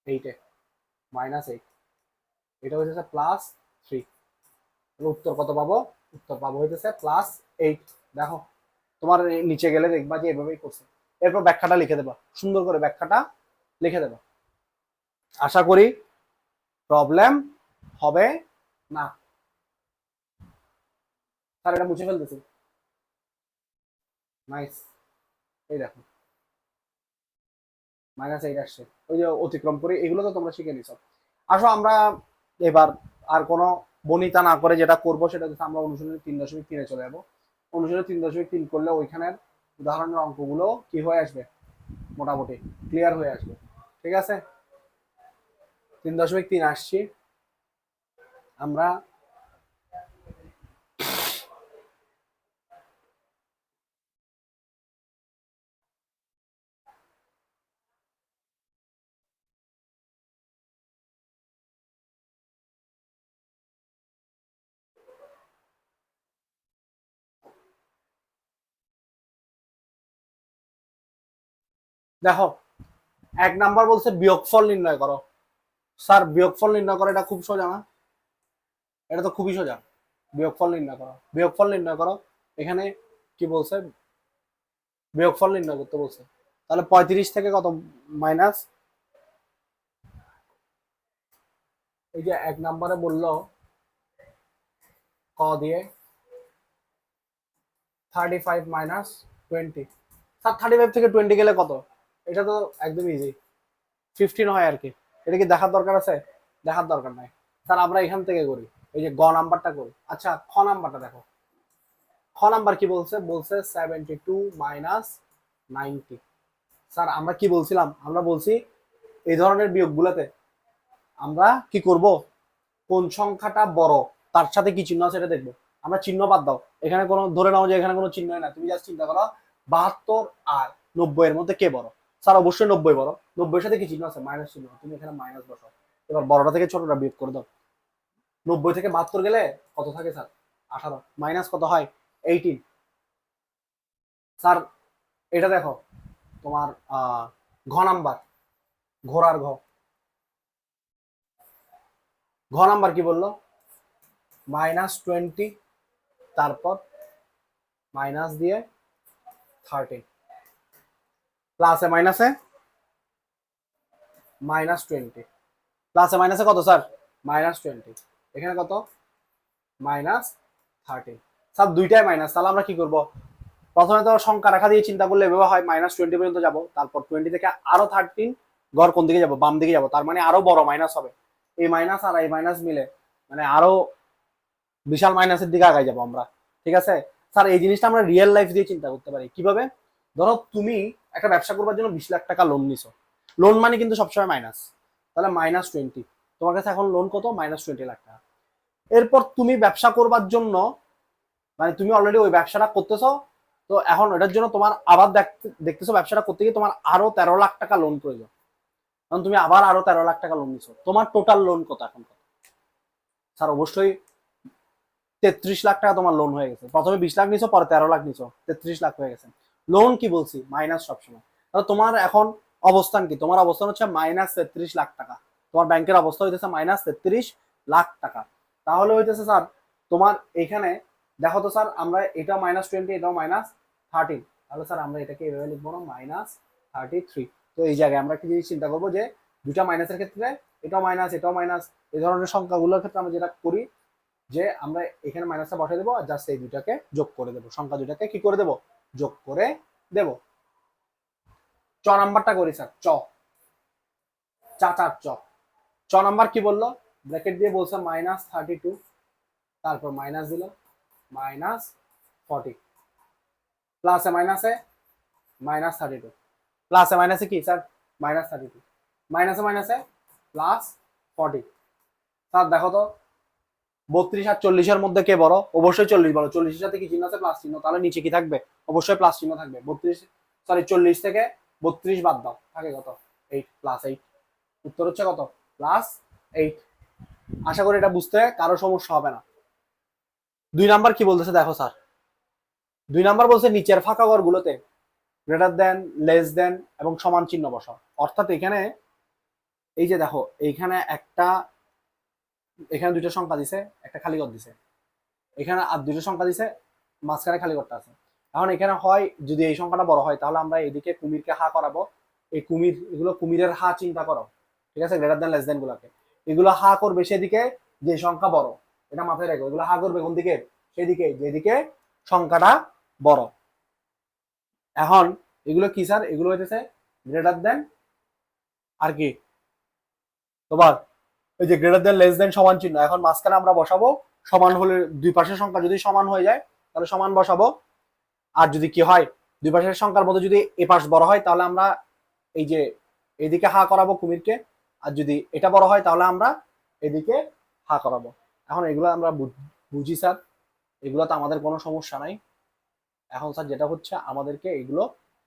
8-এ, -8, এটা হচ্ছে +3। উত্তর কত পাবো? উত্তর পাবো হইতেছে +8। দেখো তোমার নিচে গেলে দেখবা যে এভাবেই করছে। এরপর ব্যাখ্যাটা লিখে দেবা, সুন্দর করে ব্যাখ্যাটা লিখে দেবা। আশা করি প্রবলেম হবে না। স্যার এটা মুছে ফেলতেছি। নাইস। এই দেখো -8 আসছে, ওই যে অতিক্রম করে, এগুলো তো তোমরা শিখে নিছো। আসো আমরা এবার আর কোনো বনিতা না করে যেটা করবো সেটা হচ্ছে আমরা অনুশীলনী 3.3-এ চলে যাবো। অনুশীলনী 3.3 করলে ওইখানের উদাহরণের অঙ্কগুলো কি হয়ে আসবে? মোটামুটি ক্লিয়ার হয়ে আসবে। ঠিক আছে, 3.3 আসছি আমরা। দেখো 1 নাম্বার বলছে বিয়োগফল নির্ণয় করো। স্যার বিয়োগফল নির্ণয় করো, এটা খুব সোজা না? এটা তো খুবই সোজা। বিয়োগফল নির্ণয় করো, বিয়োগফল নির্ণয় করো। এখানে কি বলছে? বিয়োগফল নির্ণয় করতে বলছে। তাহলে 35 থেকে কত মাইনাস, এই যে 1 নাম্বারে বললো ক দিয়ে 35 - 20। স্যার 35 থেকে 20 গেলে কত? এটা তো একদম ইজি, 15 হয় আর কি। এটা কি দেখার দরকার আছে? দেখার দরকার নাই। স্যার আমরা এখান থেকে করি, এই যে গ নাম্বারটা করি। আচ্ছা খ নাম্বারটা দেখো। খ নাম্বার কি বলছে? বলছে 72 - 90। স্যার আমরা কি বলছিলাম? আমরা বলছি এই ধরনের বিয়োগগুলোতে আমরা কি করব? কোন সংখ্যাটা বড় তার সাথে কি চিহ্ন আছে এটা দেখবো। আমরা চিহ্ন বাদ দাও, এখানে কোনো ধরে নাও যে এখানে কোনো চিহ্ন না, তুমি জাস্ট চিন্তা করো 72 আর 90 এর মধ্যে কে বড়? স্যার অবশ্যই 90 বড়। 90 এর সাথে কি চিহ্ন আছে? মাইনাস চিহ্ন, তুমি এখানে মাইনাস বসাও। এবার বড়টা থেকে ছোটটা বিয়োগ করে দাও। 90 থেকে 72 গেলে কত থাকে স্যার? 18। মাইনাস কত হয়? 18। স্যার এটা দেখো তোমার ঘ নাম্বার, ঘোড়ার ঘ। ঘ নাম্বার কি বললো? -20, তারপর মাইনাস দিয়ে 13, প্লাসে মাইনাসে -20, প্লাসে মাইনাসে কত স্যার? -20। এখানে কত? -13। স্যার দুইটাই মাইনাস। তাহলে আমরা কি করব? প্রথমে তো সংখ্যা রেখা দিয়ে চিন্তা করলে এভাবে হয়, -20 পর্যন্ত যাব, তারপর 20 থেকে আরো 13 গড় কোন দিকে যাব? বাম দিকে যাব, তার মানে আরো বড় মাইনাস হবে। এই মাইনাস আর এই মাইনাস মিলে মানে আরো বিশাল মাইনাসের দিকে আগাই যাব আমরা। ঠিক আছে স্যার, এই জিনিসটা আমরা রিয়েল লাইফ দিয়ে চিন্তা করতে পারি। কিভাবে? ধরো তুমি একটা ব্যবসা করবার জন্য 20 লাখ টাকা লোন নিছো। লোন মানে কিন্তু সবসময় মাইনাস। তাহলে -20, তোমার কাছে এখন লোন কত? -20 লাখ টাকা। এরপর তুমি ব্যবসা করবার জন্য, মানে তুমি অলরেডি ওই ব্যবসাটা করতেছো, তো এখন এটার জন্য তোমার আবার দেখতেছো ব্যবসাটা করতে গিয়ে তোমার আরো 13 লাখ টাকা লোন প্রয়োজন। কারণ তুমি আবার আরো 13 লাখ টাকা লোন নিছো। তোমার টোটাল লোন কত এখন? স্যার অবশ্যই 33 লাখ টাকা তোমার লোন হয়ে গেছে। প্রথমে 20 লাখ নিছো, পরে 13 লাখ নিছো, 33 লাখ হয়ে গেছে। লোন কি বলছি? মাইনাস সবসময়। তাহলে তোমার এখন অবস্থান কি? তোমার অবস্থান হচ্ছে -33 লাখ টাকা। তোমার ব্যাংকের অবস্থা হইতেছে -33 লাখ টাকা। তাহলে হইতেছে স্যার তোমার এখানে দেখো তো স্যার, আমরা এটাও -20, এটাও -13। তাহলে স্যার আমরা এটাকে এভাবে লিখবো না? 33। তো এই জায়গায় আমরা কি জিনিস চিন্তা করবো যে দুটা মাইনাসের ক্ষেত্রে এটাও মাইনাস এটাও মাইনাস, এই ধরনের সংখ্যাগুলোর ক্ষেত্রে আমরা যেটা করি যে আমরা এখানে মাইনাসটা বসাই দেবো আর জাস্ট এই দুটাকে যোগ করে দেবো, সংখ্যা দুটাকে কি করে দেবো, যোগ করে দেবো। চ নাম্বারটা করি স্যার, চ চার চ। চ নাম্বার কি বললো, ব্র্যাকেট দিয়ে বলছে -32, তারপর মাইনাস দিল -40, প্লাসে মাইনাসে -32, প্লাসে মাইনাসে কি স্যার -32, মাইনাসে মাইনাসে +40। স্যার দেখো তো 32 আর 40-এর মধ্যে কে বড়? অবশ্যই 40 বড়। 40-এর সাথে কি চিহ্ন আছে? প্লাস চিহ্ন। তাহলে নিচে কি থাকবে? অবশ্যই প্লাস চিহ্ন থাকবে। 40 থেকে 32 বাদ দাও, থাকে কত? 8, +8। উত্তর হচ্ছে কত? +8। আশা করি এটা বুঝতে কারো সমস্যা হবে না। 2 নাম্বার কি বলতেছে দেখো স্যার, 2 নাম্বার বলছে নিচের ফাঁকা ঘরগুলোতে গ্রেটার দেন, লেস দেন এবং সমান চিহ্ন বসাও। অর্থাৎ এখানে এই যে দেখো, এখানে দুইটা সংখ্যা দিছে, একটা খালি ঘর দিছে, এখানে আর দুইটা সংখ্যা দিছে, মাঝখানে খালি ঘরটা আছে। এখন এখানে হয় যদি এই সংখ্যাটা বড় হয় তাহলে আমরা এদিকে কুমিরকে হা করাবো, এই এগুলো কুমিরের হা চিন্তা করো, ঠিক আছে, গ্রেটার দেন লেস দেন গুলাকে, এগুলো হা করবে সেদিকে যে সংখ্যা বড়, এটা মাথায় রাখো, এগুলো হা করবে কোন দিকে? সেদিকে যেদিকে সংখ্যাটা বড়। এখন এগুলো কি স্যার? এগুলো হইতেছে গ্রেটার দেন আর কি তোমার এই যে গ্রেটার দেন লেস দেন সমান চিহ্ন। এখন মাঝখানে আমরা বসাবো সমান হলে, দুই পাশের সংখ্যা যদি সমান হয়ে যায় তাহলে সমান বসাবো, আর যদি কি হয় দুই পাশের সংখ্যার মধ্যে যদি এ পাশ বড় হয় তাহলে আমরা এই যে এদিকে হা করাবো কুমিরকে, আর যদি এটা বড় হয় তাহলে আমরা এদিকে হা করাবো। এখন এগুলো আমরা বুঝি স্যার, এগুলো তো আমাদের কোনো সমস্যা নাই। এখন স্যার যেটা হচ্ছে আমাদেরকে এগুলো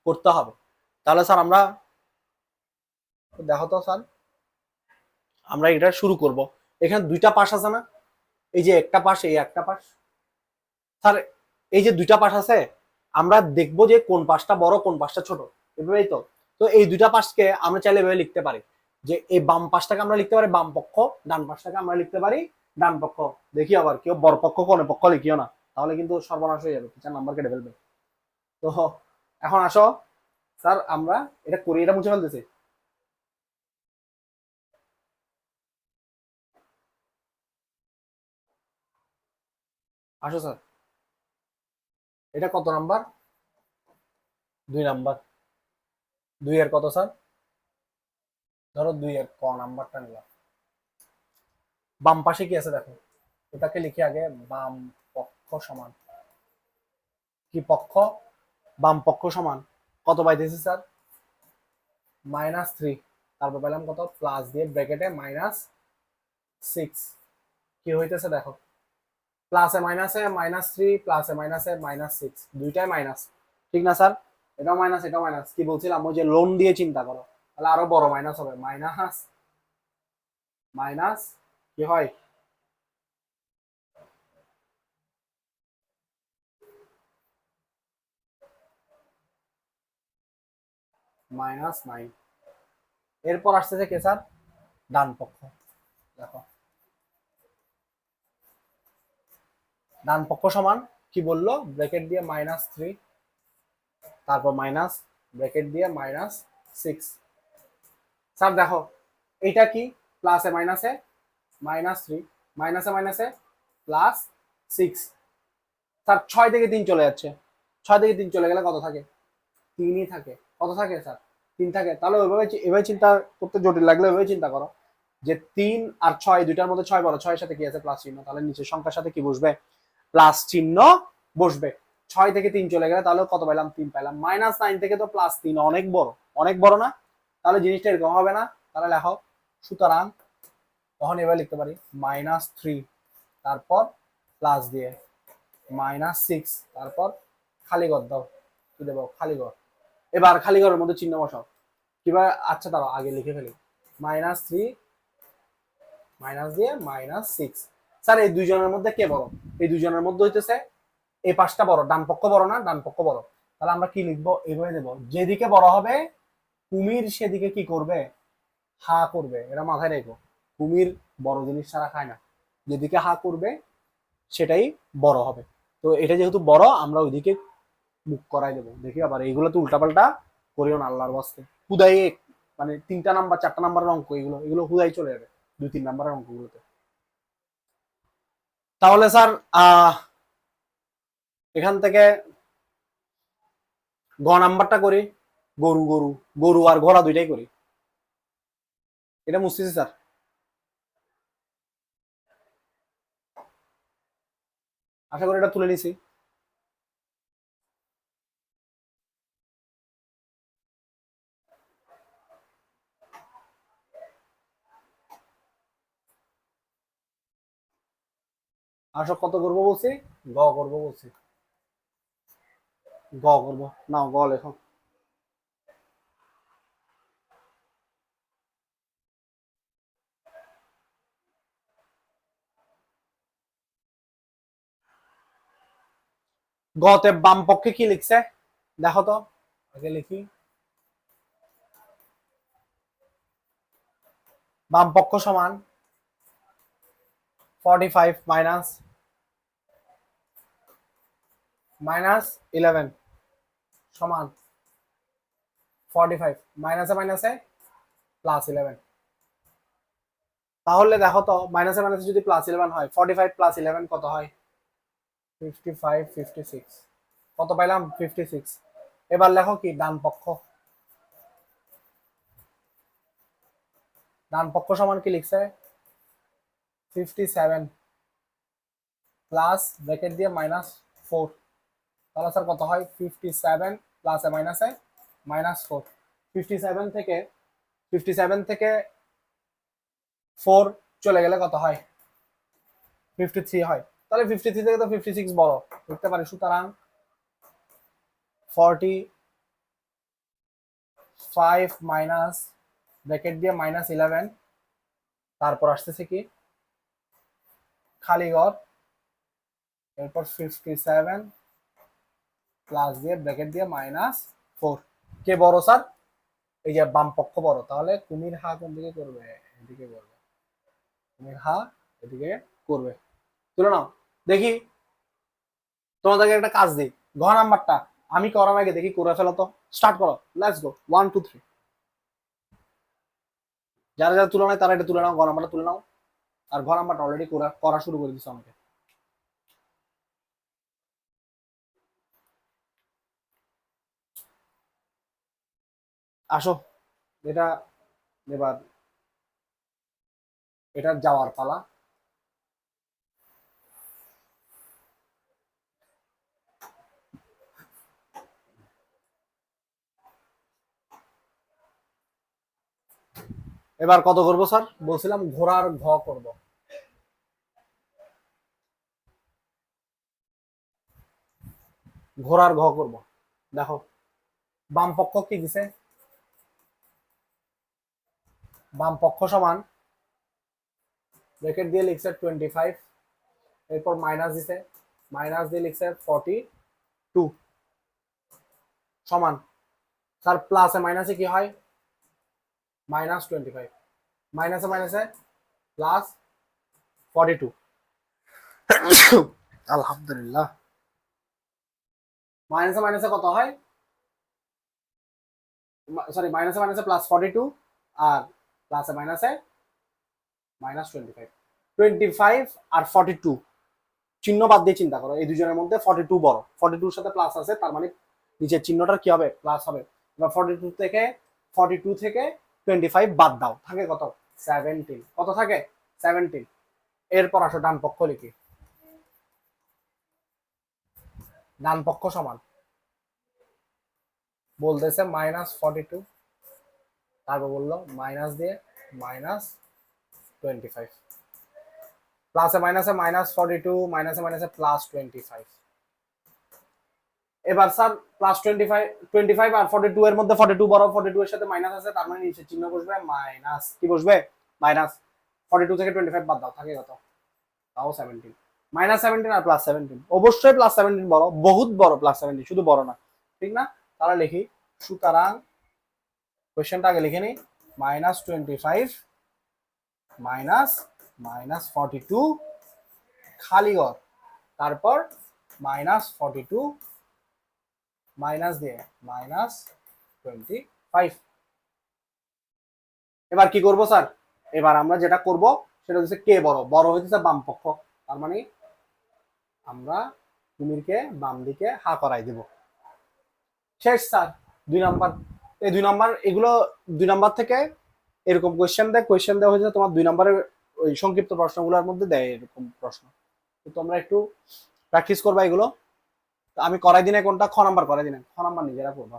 করতে হবে। তাহলে স্যার আমরা দেখো তো স্যার, আমরা এটা শুরু করব। এখানে দুইটা পাশ আছে না, এই যে একটা পাশ, এই একটা পাশ। স্যার এই যে দুইটা পাশ আছে, আমরা দেখবো যে কোন পাশটা বড় কোন পাশটা ছোট, এভাবেই তো। তো এই দুইটা পাশকে আমরা চাইলে এভাবে লিখতে পারি যে এই বাম পাশটাকে আমরা লিখতে পারি বাম পক্ষ, ডান পাশটাকে আমরা লিখতে পারি ডান পক্ষ। দেখি আবার কেউ বড় পক্ষ কোন পক্ষ লিখিও না, তাহলে কিন্তু সর্বনাশ হয়ে যাবে, টিচার নাম্বার কেটে ফেলবে। তো এখন আসো স্যার আমরা এটা করি, এটা মুছে ফেলতেছি। আসো স্যার, এটা কত নাম্বার? 2 নাম্বার। 2 এর কত স্যার? ধরো 2 এর ক নাম্বারটা নিলাম। বাম পাশে কি আছে দেখো, এটাকে লিখি আগে, বাম পক্ষ সমান কি পক্ষ? বাম পক্ষ সমান কত পাইতেছি স্যার? -3। তারপর পেলাম কত? প্লাস দিয়ে ব্র্যাকেটে -6। কি হইতেছে দেখো, প্লাসে মাইনাসে -3, প্লাসে মাইনাসে -6, দুইটাই মাইনাস, ঠিক না স্যার? এটাও মাইনাস এটাও মাইনাস। কি বলছিলাম, ওই যে লোন দিয়ে চিন্তা করো, তাহলে আরো বড় মাইনাস হবে, মাইনাস মাইনাস কি হয়? -9। এরপর আসতেছে কে স্যার? ডান পক্ষ। দেখো ডান পক্ষ সমান কি বললো, ব্র্যাকেট দিয়ে -3, তারপর মাইনাস, ব্র্যাকেট দিয়ে -6। স্যার দেখো এইটা কি, প্লাসে মাইনাসে -3, মাইনাসে মাইনাসে +6। স্যার 6 থেকে 3 চলে যাচ্ছে, 6 থেকে 3 চলে গেলে কত থাকে? 3ই থাকে। কত থাকে স্যার? 3 থাকে। তাহলে ওইভাবে এভাবে চিন্তা করতে জটিল লাগলে ওইভাবে চিন্তা করো যে 3 আর 6 দুইটার মধ্যে 6 বড়, 6 এর সাথে কি আছে? প্লাস চিহ্ন। তাহলে নিচের সংখ্যার সাথে কি বসবে? প্লাস চিহ্ন বসবে। 6 থেকে 3 চলে গেলে তাহলে কত পাইলাম? 3 পাইলাম। -9 থেকে তো +3 অনেক বড়, অনেক বড় না? তাহলে জিনিসটা এরকম হবে না? তাহলে লেখো, সুতরাং তখন এবার লিখতে পারি -3, তারপর প্লাস দিয়ে -6, তারপর খালি ঘর দাও, কি দেবো? খালি ঘর। এবার খালি ঘরের মধ্যে চিহ্ন বসাও কিভাবে? আচ্ছা দাঁড়াও আগে লিখে ফেলি, -3 মাইনাস দিয়ে -6। স্যার এই দুইজনের মধ্যে কে বড়? এই দুইজনের মধ্যে হইতেছে এই পাশটা বড়, ডান পক্ষ বড় না? ডান পক্ষ বড়। তাহলে আমরা কি লিখবো? এইভাবে দেবো, যেদিকে বড় হবে কুমির সেদিকে কি করবে? হা করবে। এটা মাথায় রেখো, কুমির বড় জিনিস ছাড়া খায় না, যেদিকে হা করবে সেটাই বড় হবে। তো এটা যেহেতু বড় আমরা ওইদিকে মুখ করাই দেবো। দেখি আবার এইগুলো তো উল্টাপাল্টা করিও না আল্লাহর বাস্তে। হুদাই মানে 3টা নাম্বার 4টা নাম্বারের অঙ্ক, এগুলো এগুলো হুদাই চলে যাবে 2-3 নাম্বারের অঙ্কগুলোতে। তাহলে স্যার এখান থেকে গ নাম্বারটা করি, গরু গরু গরু আর ঘোড়া দুইটাই করি। এটা মুছতেছি স্যার। আশা করি এটা তুলে নিছি। আসো কত করবো বলছি? গ করবো বলছি, গ করবো না, গ লেখো। গতে বাম পক্ষে কি লিখছে দেখো তো, আগে লিখি। বাম পক্ষ সমান 45 মাইনাস 11 সমান 45, মাইনাসে মাইনাসে প্লাস 11। তাহলে দেখো তো মাইনাসে মাইনাসে যদি প্লাস 11 হয়, 45 প্লাস 11 কত হয়? 55, 56। কত পাইলাম? 56। এবার লেখো কি ডান পক্ষ। ডান পক্ষ সমান কি লিখছে? 57 প্লাস ব্র্যাকেট দিয়ে মাইনাস 4। তাহলে স্যার কত হয়? 57 প্লাসে মাইনাসে মাইনাস 4। 57 থেকে 4 চলে গেলে কত হয়? 53 হয়। তাহলে 53 থেকে তো 56 বড় লিখতে পারি। সুতরাং 45 মাইনাস ব্র্যাকেট দিয়ে মাইনাস 11, তারপর আসতেছে কি খালি ঘর, এরপর 57 প্লাস দিয়ে ব্র্যাকেট দিয়ে মাইনাস 4। কে বড় স্যার? এই যে বাম পক্ষ বড়। তাহলে কুমির হা কোন দিকে করবে? এদিকে করবে। কুমির হা এদিকে করবে। তুলে নাও দেখি। তোমাদেরকে একটা কাজ দিই, ঘ নাম্বারটা আমি করার আগে দেখি করে ফেলো তো। স্টার্ট করো, লেটস গো, 1 2 3। যারা যারা তুলে নেয় তারা এটা তুলে নাও, ঘ নাম্বারটা তুলে নাও। আর ঘ নাম্বারটা অলরেডি করা শুরু করে দিচ্ছে আমাকে। আসো, এটা এবার এটা যাওয়ার পালা। এবার কত করবো স্যার? বলছিলাম ঘোড়ার ঘ করব। ঘোড়ার ঘ করব। দেখো বাম পক্ষ কি দিছে? বাম পক্ষ সমান ব্র্যাকেট দিয়ে লিখছে 25, এরপর মাইনাস দিছে, মাইনাস দিয়ে লিখছে 42 সমান। স্যার প্লাসে মাইনাসে কি হয়? মাইনাস 25, মাইনাসে মাইনাসে প্লাস 42। আলহামদুলিল্লাহ। মাইনাসে মাইনাসে কত হয়? সরি, মাইনাসে মাইনাসে প্লাস 42, আর প্লাসে মাইনাসে মাইনাস 25। 25 আর 42 চিহ্ন বাদ দিয়ে চিন্তা করো, এই দুজনের মধ্যে 42 বড়। 42 এর সাথে প্লাস আছে, তার মানে নিচের চিহ্নটার কি হবে? প্লাস হবে। এবার 42 থেকে 25 বাদ দাও, থাকে কত? 17। কত থাকে? 17। এরপর আসো ডান পক্ষ লিখি। ডান পক্ষ সমান বলতেছে মাইনাস 42, তারপর বললো মাইনাস দিয়ে মাইনাস 25, প্লাসে মাইনাসে মাইনাস 42, মাইনাসে মাইনাসে প্লাস 25। এবার স্যার প্লাস 25 আর 42 এর মধ্যে 42 বড়, 42 এর সাথে মাইনাস আছে, তার মানে নিচে চিহ্ন বসবে মাইনাস। কি বসবে? মাইনাস। 42 থেকে 25 বাদ দাও, থাকে কত? তাও 17। মাইনাস 17 আর প্লাস 17, অবশ্যই প্লাস 17 বড়, বহুত বড় প্লাস 17, শুধু বড় না, ঠিক না? তাহলে লিখি, সুতরাং কোশ্চেনটা আগে লিখে নিই। মাইনাস 25 মাইনাস মাইনাস 42 খালি ঘর, তারপর মাইনাস 42 মাইনাস দিয়ে মাইনাস 25। এবার কি করব স্যার? এবার আমরা যেটা করব সেটা হচ্ছে কে বড়, বড় হইতেছে বাম পক্ষ, তার মানে আমরা কুমিরকে বাম দিকে হা করাই দেব। শেষ স্যার। 2 নাম্বার, এই 2 নাম্বার, এগুলো 2 নাম্বার থেকে এরকম কোয়েশ্চেন দেওয়া হয়েছে তোমার 2 নাম্বারের ওই সংক্ষিপ্ত প্রশ্নগুলোর মধ্যে দেয় এরকম প্রশ্ন, তো তোমরা একটু প্র্যাকটিস করবা এগুলো। আমি করাই দিনে কোনটা, খ নাম্বার করাই দিনে, খ নাম্বার নিজেরা করবা,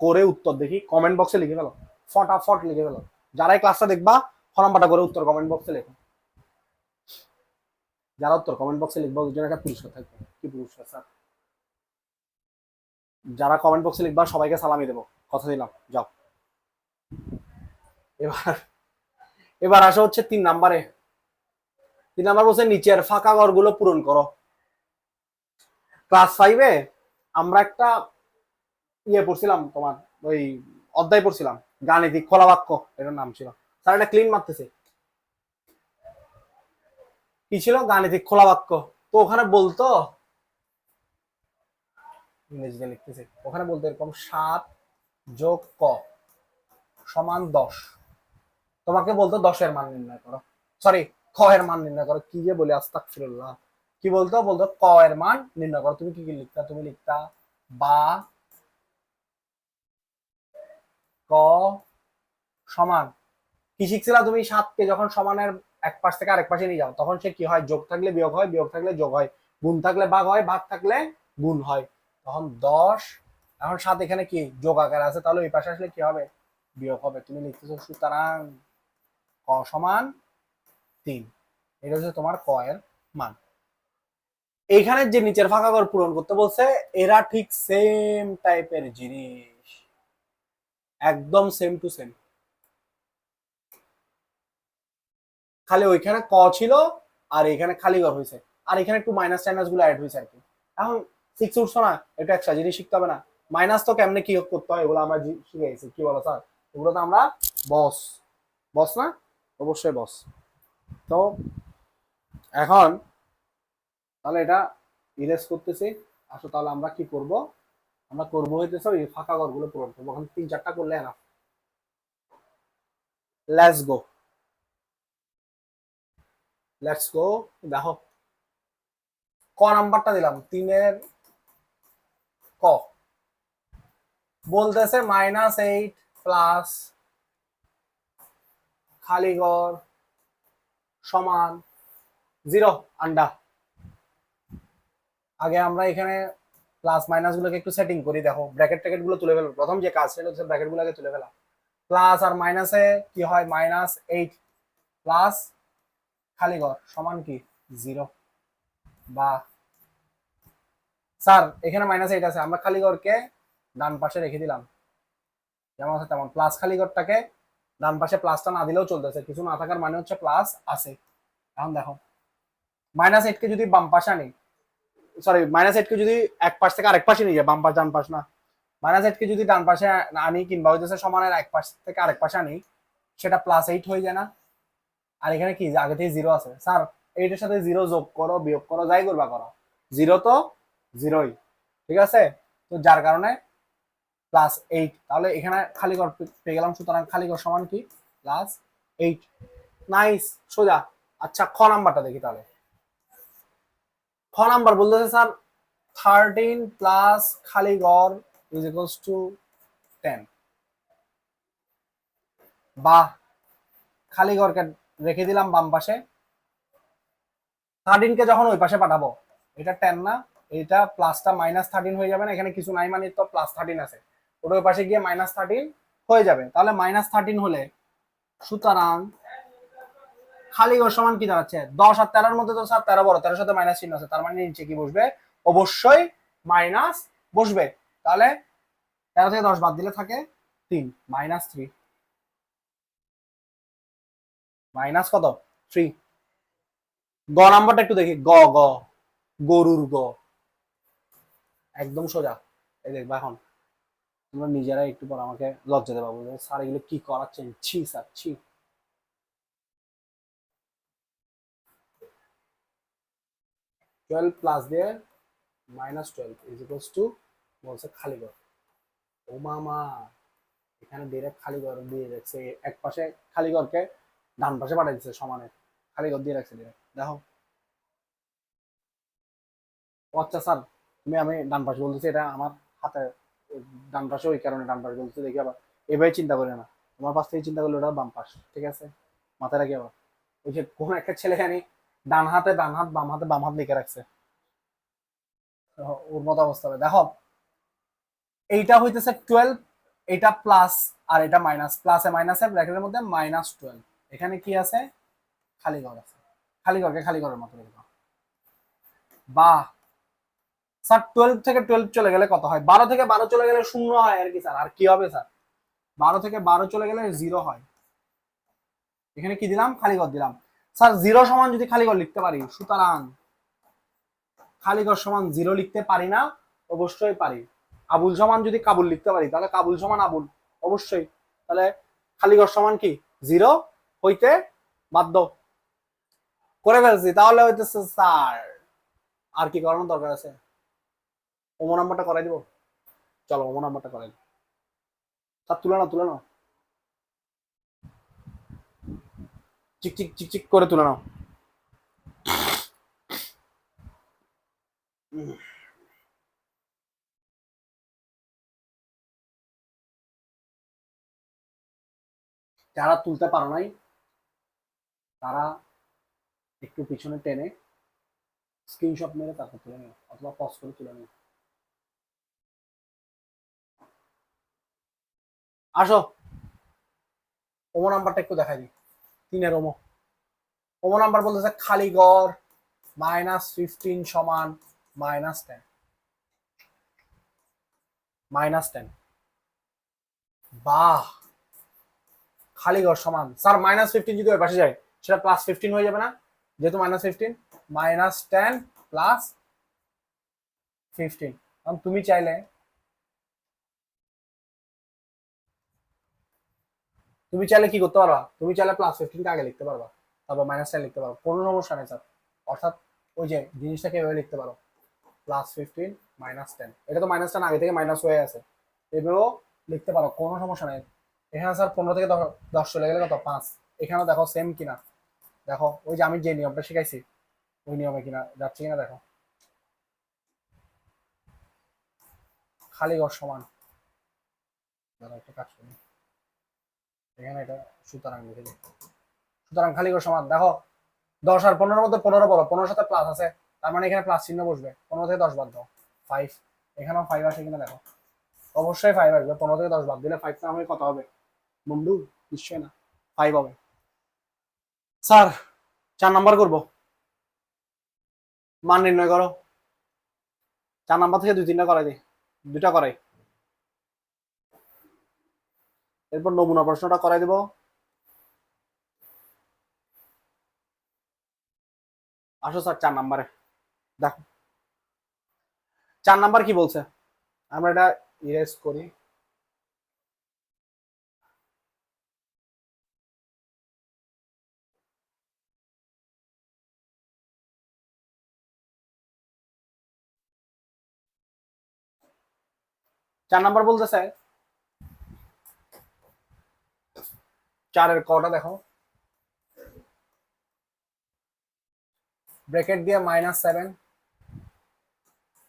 করে উত্তর দেখি কমেন্ট বক্সে লিখে ফেলো, ফটাফট লিখে ফেলো। যারাই ক্লাসটা দেখবা খ নাম্বারটা করে উত্তর কমেন্ট বক্সে লেখো। যারা উত্তর কমেন্ট বক্সে লিখবা ওই জন্য একটা পুরস্কার থাকবে। কি পুরস্কার স্যার? যারা কমেন্ট বক্সে লিখবা সবাইকে সালামি দেবো, কথা দিলাম। যাও এবার, এবার আসা হচ্ছে 3 নাম্বারে। 3 নাম্বার বলছে নিচের ফাঁকা ঘরগুলো পূরণ করো। ক্লাস 5-এ আমরা একটা ইয়ে পড়ছিলাম, তোমার ওই অধ্যায় পড়ছিলাম, গাণিতিক খোলা বাক্য এটার নাম ছিল। স্যার এটা ক্লিন মারতেছে, কি ছিল? গাণিতিক খোলা বাক্য। তো ওখানে বলতো, ইংরেজিতে লিখতেছে, ওখানে বলতো এরকম 7 যোগ ক সমান 10। তোমাকে বলতো 10-এর মান নির্ণয় করো, সরি খ এর মান নির্ণয় করো। কি যে বলে আস্তাগফিরুল্লাহ, কি বলতো? বলতো ক এর মান নির্ণয় করো। তুমি কি কি লিখতা? তুমি লিখতা বা ক সমান, কি শিখছিলা তুমি? 7কে যখন সমানের এক পাশ থেকে আরেক পাশে নিয়ে যাও তখন সে কি হয়? যোগ থাকলে বিয়োগ হয়, বিয়োগ থাকলে যোগ হয়, গুণ থাকলে ভাগ হয়, ভাগ থাকলে গুণ হয়। তখন 10, এখন 7 এখানে কি যোগ আকারে আছে, তাহলে ওই পাশে আসলে কি হবে? বিয়োগ হবে। তুমি লিখতেছো সুতরাং ক সমান 3। এটা হচ্ছে তোমার ক এর মান। এইখানে যে নিচের ফাঁকা ঘর পূরণ করতে বলছে, এরা ঠিক সেম টাইপের জিনিস, একদম সেম টু সেম। খালি ওইখানে ক ছিল আর এখানে খালি ঘর হয়েছে, আর এখানে একটু মাইনাস টাইনাস গুলো অ্যাড হয়েছে আর কি। এখন 6 উঠছো না, এটা একটা জিনিস শিখতে হবে না? মাইনাস তো কেমনে কি করতে হয় এগুলো আমরা শিখে গেছি। কি বলো স্যার? এগুলো তো আমরা বস, বস না? অবশ্যই বস। তো এখন তাহলে এটা ইরেজ করতেছি। আসো তাহলে আমরা কি করব? আমরা করবো হইতেছে ওই ফাঁকা ঘরগুলো পূরণ করবো। এখন 3-4টা করলে না। Let's go, let's go. দেখো ক নাম্বারটা দিলাম 3-এর ক, বলতেছে -8 প্লাস খালি ঘর সমান 0 আন্ডা। আগে আমরা এখানে প্লাস মাইনাস গুলোকে একটু সেটিং করি। দেখো ব্র্যাকেট ট্যাকেট গুলো তুলে ফেলো। প্রথম যে কাজ সেটা হচ্ছে ব্র্যাকেট গুলোকে তুলে ফেলা। প্লাস আর মাইনাসে কি হয়? -8 প্লাস খালি ঘর সমান কি 0। বা স্যার এখানে -8 আছে, আমরা খালি ঘরকে ডান পাশে রেখে দিলাম যেমন আছে তেমন। প্লাস খালি ঘরটাকে ডান পাশে প্লাসটা না দিলেও চলতেছে, কিছু না থাকার মানে হচ্ছে প্লাস আছে। এখন দেখো -8কে যদি বাম পাশে আনি, সরি -8কে যদি এক পাশ থেকে আরেক পাশে নিয়ে যায়, বাম পাশ ডান পাশ না, -8কে যদি ডান পাশে আনি কিংবা হইতেছে সমানের এক পাশ থেকে আরেক পাশে আনি, সেটা +8 হয়ে যায় না? আর এখানে কি আগে থেকে 0 আছে। স্যার এইটার সাথে 0 যোগ করো বিয়োগ করো যাই করবা করো, 0 তো 0ই, ঠিক আছে? তো যার কারণে +8। তাহলে এখানে খালি ঘর পেয়ে গেলাম, সুতরাং খালি ঘর সমান কি +8। নাইস, সোজা। আচ্ছা খ নাম্বারটা দেখি তাহলে। খ নাম্বার বলতেছে স্যার 13 প্লাস খালি ঘর ইজ ইকুয়ালস টু 10। বা খালি ঘরকে রেখে দিলাম বাম পাশে, 13কে যখন ওই পাশে পাঠাবো, এটা 10 না, এটা প্লাসটা -13 হয়ে যাবে না? এখানে কিছু নাই মানে তো +13 আছে, ওটা ওই পাশে গিয়ে -13 হয়ে যাবে। তাহলে -13 হলে সুতরাং খালি ঘর সমান কি দাঁড়াচ্ছে? 10 আর 13-এর মধ্যে তো স্যার 13 বড়, 13-এর সাথে মাইনাস চিহ্ন আছে, তার মানে নিচে কি বসবে? অবশ্যই মাইনাস বসবে। তাহলে 13 থেকে 10 বাদ দিলে থাকে 3, -3 মাইনাস কত? 3। গ নাম্বারটা একটু দেখি। গ গ গরুর গ, একদম সোজা। এই দেখবা এখন তোমরা নিজেরাই একটু পর আমাকে লজ্জা দেবা, বলবে স্যার এগুলো কি করাচ্ছেন, ছি স্যার ছি। 12 প্লাস দিয়ে -12 ইজ ইকুয়ালস টু বলছে খালি ঘর। ও মামা, এখানে ডিরেক্ট খালি ঘর দিয়ে রাখছে, এক পাশে খালি ঘরকে ডান পাশে পাঠিয়ে দিচ্ছে সমানে, খালি ঘর দিয়ে রাখছে ডিরেক্ট। দেখো, ও আচ্ছা স্যার, আমি ডান পাশে বলতেছি, এটা আমার হাতে ডান পাশে, ওই কারণে ডান পাশে বলতেছি। দেখি আবার এভাবে চিন্তা করি না, তোমার পাশ থেকে চিন্তা করলে ওটা বাম পাশ, ঠিক আছে? মাথায় রাখি আবার। ওই যে কোন একটা ছেলে জানি ডান হাতে ডান হাত, বাম হাতে বাম হাত লিখে রাখছে, ওর মতো অবস্থা হবে। দেখো, এইটা হইতেছে 12, এটা প্লাস আর এটা মাইনাস, প্লাসে মাইনাসে ব্র্যাকেটের মধ্যে -12। এখানে কি আছে? খালি ঘর আছে। খালি ঘরকে খালি ঘরের মতো লিখে দাও। বাহ স্যার, 12 থেকে 12 চলে গেলে কত হয়? 12 থেকে 12 চলে গেলে 0 হয় আর কি স্যার, আর কি হবে স্যার? 12 থেকে 12 চলে গেলে 0 হয়। এখানে কি দিলাম? খালি ঘর দিলাম। স্যার 0 সমান যদি খালি ঘর লিখতে পারি, সুতরাং খালি ঘর সমান 0 লিখতে পারি না? অবশ্যই পারি। আবুল সমান যদি কাবুল লিখতে পারি, তাহলে কাবুল সমান আবুল, অবশ্যই। তাহলে খালি ঘর সমান কি 0 হইতে বাধ্য। করে ফেলছি, তাহলে হইতেছে স্যার আর কি করানোর দরকার আছে? ওমো নাম্বারটা করাই দিব, চলো ওমো নাম্বারটা করাই দিব। স্যার তুলে নাও, তুলে নাও, চিক চিক চিক চিক করে তুলে নাও। যারা তুলতে পারো নাই, তারা একটু পিছনে টেনে স্ক্রিনশট মেরে তারপর তুলে নিও, অথবা পজ করে তুলে নিও। আসো, ওমো নাম্বারটা একটু দেখাই দিই। 3-এর ওমো। ওমো নাম্বার বলতেছে খালি ঘর -15 সমান -10, -10। বাহ, খালি ঘর সমান স্যার -15 যদি ওই পাশে যায়, সেটা +15 হয়ে যাবে না? যেহেতু -15, -10 +15। কারণ তুমি চাইলে, তুমি চাইলে কি করতে পারবা? তুমি চাইলে +15 কে আগে লিখতে পারবা, তারপর -10 লিখতে পারো, কোনো সমস্যা নেই স্যার। অর্থাৎ ওই যে জিনিসটাকে এভাবে লিখতে পারো, +15 -10। এটা তো -10 আগে থেকে মাইনাস হয়ে আছে, এভাবেও লিখতে পারো, কোনো সমস্যা নেই। এখানে স্যার 15 থেকে 10 চলে গেলে কত? 5। এখানেও দেখো সেম কিনা, দেখো ওই যে আমি যে নিয়মটা শিখাইছি ওই নিয়মে কিনা যাচ্ছে কিনা দেখো। খালি ঘর সমান, একটা কাজ করি, এখানে এটা সুতরাং লিখে দিই। সুতরাং খালি ঘর সমান, দেখো 10 আর 15-এর মধ্যে 15 বলো, 15-এর সাথে প্লাস আছে, তার মানে এখানে প্লাস চিহ্ন বসবে। 15 থেকে 10 বাদ দাও, 5। এখানেও 5 আসে কিনা দেখো, অবশ্যই 5 আসবে। 15 থেকে 10 বাদ দিলে 5 না হয়ে কত হবে বন্ধু? নিশ্চয় না, 5 হবে। স্যার 4 নাম্বার করবো, মান নির্ণয় করো। 4 নাম্বার থেকে 2-3টা করাই দিই, 2টা করাই, এরপর নমুনা প্রশ্নটা করাই দেবো। আসো স্যার 4 নাম্বারে দেখো, 4 নাম্বার কি বলছে, আমরা এটা ইরেজ করি। চার নাম্বার বলতেছে, 4-এর কটা দেখো, ব্র্যাকেট দিয়ে -7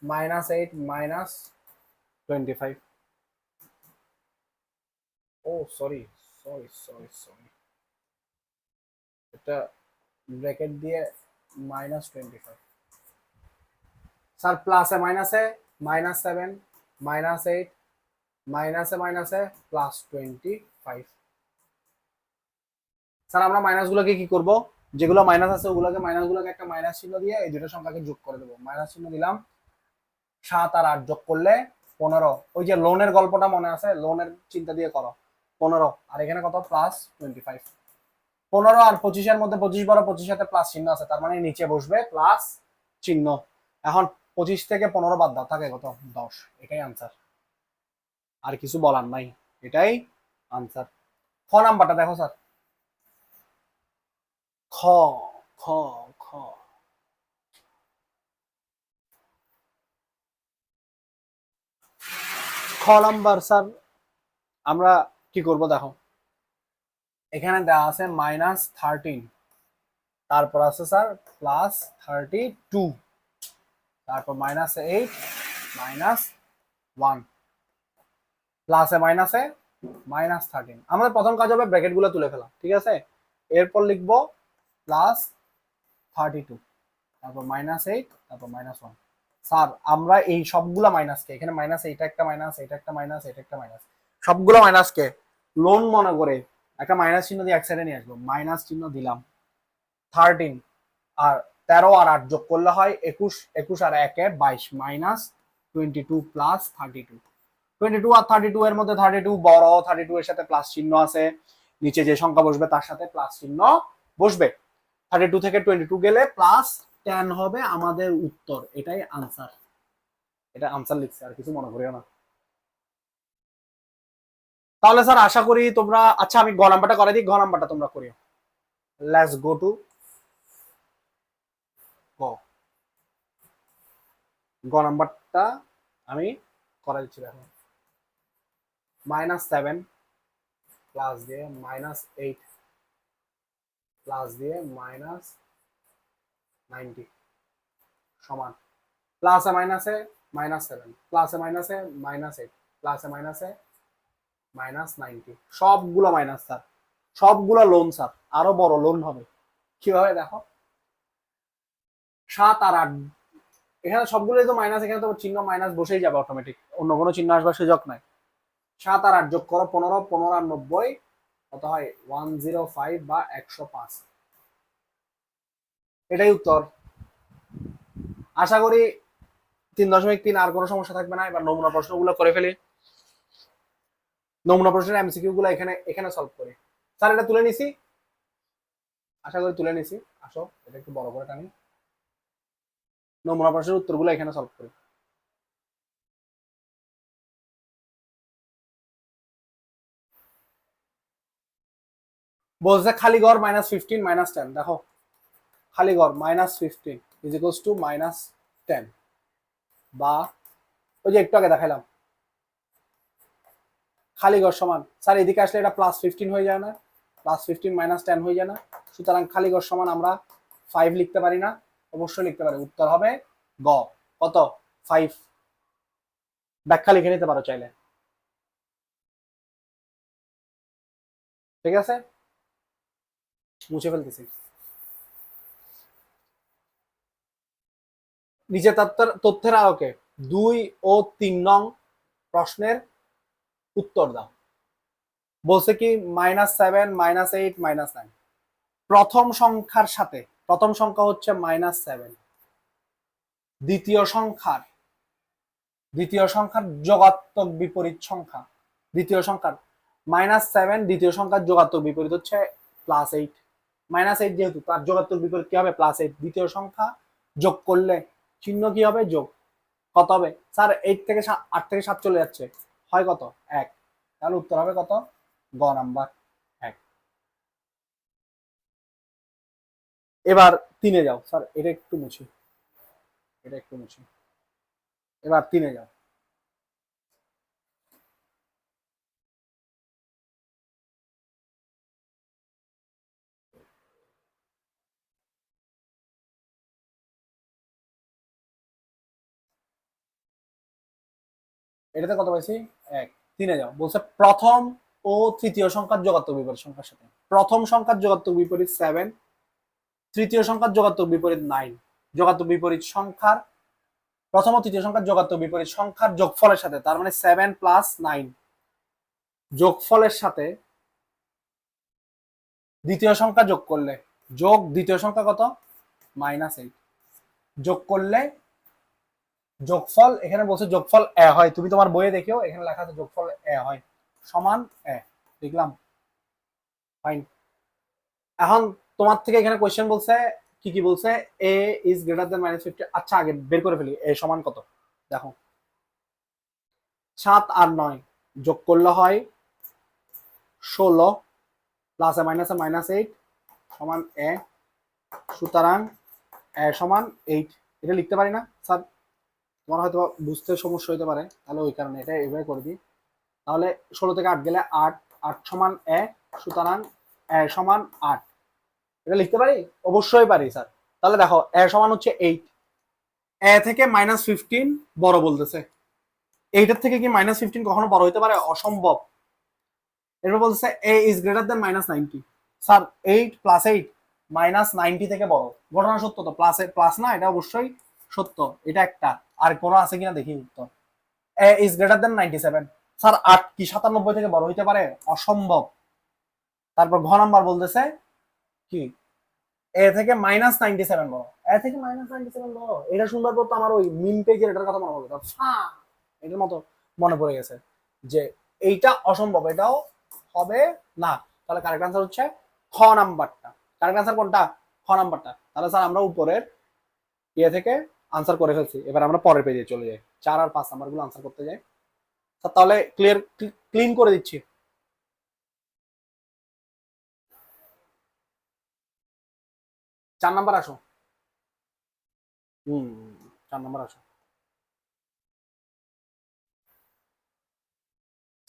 -8 -25। ও সরি, সরি সরি সরি, এটা ব্র্যাকেট দিয়ে -25। স্যার প্লাসে মাইনাসে -7 -8 মাইনাসে মাইনাসে +25। স্যার আমরা মাইনাস গুলোকে কি করব? যেগুলো মাইনাস আছে ওগুলোকে, মাইনাস গুলোকে একটা মাইনাস চিহ্ন দিয়ে এই দুটো সংখ্যাকে যোগ করে দেবো। মাইনাস চিহ্ন দিলাম, 7 আর 8 যোগ করলে 15। ওই যে লোনের গল্পটা মনে আছে? লোনের চিন্তা দিয়ে করো। 15 আর এখানে কত? +25। 15 আর 25-এর মধ্যে 25 বড়, 25 সাথে প্লাস চিহ্ন আছে, তার মানে নিচে বসবে প্লাস চিহ্ন। এখন 25 থেকে 15 বাদ দাও, থাকে কত? 10। এটাই আনসার, আর কিছু বলার নাই, এটাই আনসার। খ নাম্বারটা দেখো স্যার, খ খ খ খ খ নাম্বার স্যার আমরা কি করব দেখো, এখানে দেওয়া আছে -13, তারপর আছে স্যার +32, তারপর -8 -1, প্লাসে মাইনাসে -13। আমাদের প্রথম কাজ হবে ব্র্যাকেট গুলো তুলে ফেলা, ঠিক আছে। এরপর লিখবো +32, তারপর -8, তারপর -1। স্যার আমরা এই সবগুলা মাইনাসকে, এখানে মাইনাস, এইটা একটা মাইনাস, এটা একটা মাইনাস, এটা একটা মাইনাস, সবগুলো মাইনাসকে লোন মনে করে একটা মাইনাস চিহ্ন দিয়ে এক সাইডে নিয়ে আসবো, মাইনাস চিহ্ন দিলাম। 13 আর 13 আর 8 যোগ করলে হয় 21, 21 আর 1 এ 22, -22 +32। 22 আর 32 এর মধ্যে 32 বড়, 32 এর সাথে প্লাস চিহ্ন আছে, নিচে যে সংখ্যা বসবে তার সাথে প্লাস চিহ্ন বসবে। 32 থেকে 22 গেলে +10 হবে আমাদের উত্তর, এটাই আনসার। এটা আনসার লিখছে, আর কিছু মনে করিও না। তাহলে স্যার আশা করি তোমরা, আচ্ছা আমি গ নাম্বারটা করে দিই, গ নাম্বারটা তোমরা করিও। লেটস গো টু গ। গ নাম্বারটা আমি করে দিচ্ছি দেখো, -7 প্লাস দিয়ে -8 প্লাস দিয়ে -90 সমান প্লাসে মাইনাসে -7 প্লাসে মাইনাসে -8 প্লাসে মাইনাসে -90, সবগুলো মাইনাস স্যার, সবগুলো লোন স্যার, আরো বড় লোন হবে। কিভাবে দেখো, 7 আর 8, এখানে সবগুলোই তো মাইনাস, এখানে তো চিহ্ন মাইনাস বসেই যাবে অটোমেটিক, অন্য কোনো চিহ্ন আসবার সুযোগ নাই। 7 আর 8 যোগ করো 15, 15 আর 90 কত হয় 105 বা 105, এটাই উত্তর। আশা করি 3.3 আর কোনো সমস্যা থাকবে না। এবার নমুনা প্রশ্নগুলো করে ফেলি। নমুনা প্রশ্নের এমসিকিউ গুলো এখানে এখানে সলভ করি। স্যার এটা তুলে নিছি, আশা করি তুলে নিছি। আসো এটা একটু বড় করে টানি। নমুনা প্রশ্নের উত্তরগুলো এখানে সলভ করি। বলছে খালি ঘর -15 -10, দেখো খালি ঘর -15 ইজ ইকুয়ালস টু -10, বা ওই যে একটু আগে দেখাইলাম খালি ঘর সমান, স্যার এদিকে আসলে এটা +15 হয়ে যায় না, +15 -10 হয়ে যায় না, সুতরাং খালি ঘর সমান আমরা 5 লিখতে পারি না, অবশ্যই লিখতে পারি। উত্তর হবে গ, কত 5। ব্যাখ্যা লিখে নিতে পারো চাইলে, ঠিক আছে। মুছে ফেলতেছি। নিচে তথ্যের আলোকে 2 ও 3 নং প্রশ্নের উত্তর দাও। বলছে কি -7 -8 -9, প্রথম সংখ্যার সাথে, প্রথম সংখ্যা হচ্ছে -7, দ্বিতীয় সংখ্যার যোগাত্মক বিপরীত সংখ্যা, দ্বিতীয় সংখ্যার -7, দ্বিতীয় সংখ্যার যোগাত্মক বিপরীত হচ্ছে +8, -8 যেহেতু তার যোগাত্মক বিপরীত কি হবে +8, দ্বিতীয় সংখ্যা যোগ করলে চিহ্ন কি হবে যোগ, কত হবে স্যার 8 থেকে 8 থেকে 7 চলে যাচ্ছে, হয় কত 1, তাহলে উত্তর হবে কত গ নাম্বার 1। এবার 3-এ যাও, স্যার এটা একটু মুছি, এটা একটু মুছি, এবার 3-এ যাও। এটাতে কত পাইছি 1। 3-এ যাও, বলছে প্রথম ও তৃতীয় সংখ্যার যোগাত্মক বিপরীত সংখ্যার সাথে, প্রথম সংখ্যার যোগাত্মক বিপরীত 7, তৃতীয় সংখ্যার যোগাত্মক বিপরীত 9, যোগাত্মক বিপরীত সংখ্যার, প্রথম ও তৃতীয় সংখ্যার যোগাত্মক বিপরীত সংখ্যার যোগফলের সাথে, তার মানে 7 + 9 যোগফলের সাথে দ্বিতীয় সংখ্যা যোগ করলে, যোগ দ্বিতীয় সংখ্যা কত -8, যোগ করলে যোগফল, এখানে বলছে যোগফল এ হয়, তুমি তোমার বইয়ে দেখিও এখানে লেখা আছে যোগফল এ হয়, সমান এ, লিখলাম ফাইন। এখন তোমার থেকে এখানে কোশ্চেন বলছে কি কি বলছে, এ ইজ গ্রেটার দ্যান -50, আচ্ছা আগে বের করে ফেলি এ সমান কত। দেখো 7 আর 9 যোগ করলে হয় 16, প্লাসে মাইনাসে -8 সমান এ, সুতরাং এ সমান 8, এটা লিখতে পারি না স্যার, তোমার হয়তো বুঝতে সমস্যা হতে পারে, তাহলে ওই কারণে এটা এভাবে করে দিই। তাহলে 16 থেকে 8 গেলে 8, 8 সমান 1, সুতরাং এ সমান 8। এটা লিখতে পারি? অবশ্যই পারি স্যার। তাহলে দেখো এ সমান হচ্ছে 8, এ থেকে -15 বড় বলতেছে। এইটার থেকে কি -15 কখনো বড় হইতে পারে? অসম্ভব। এরপর বলতেছে এ ইজ গ্রেটার দেন -90। স্যার 8 + 8 -90 থেকে বড়। ঘটনা সত্য তো, প্লাস না, এটা অবশ্যই সত্য। এটা একটা। আর কোনো আছে কিনা দেখি উত্তর। এ ইজ গ্রেটার দেন 97। স্যার 8 কি 97 থেকে বড় হইতে পারে? অসম্ভব। তারপর ঘ নাম্বার বলতেছে কি এ থেকে -97 বড়। এ থেকে -97 বড়, এটা শুনবার পর তো আমার ওই মিম পেজের এটার কথা মনে পড়ে গেল। এটার মতো মনে পড়ে গেছে যে এইটা অসম্ভব, এটাও হবে না। তাহলে কারেক্ট আনসার হচ্ছে খ নাম্বারটা। কারেক্ট আনসার কোনটা? খ নাম্বারটা। তাহলে স্যার আমরা উপরের ইয়ে থেকে আনসার করে ফেলছি। এবার আমরা পরের পেজে চলে যাই, 4 আর 5 নাম্বার গুলো আনসার করতে যাই। স্যার তাহলে ক্লিন করে দিচ্ছি। 4 নাম্বার আসো। 4 নাম্বার আসো।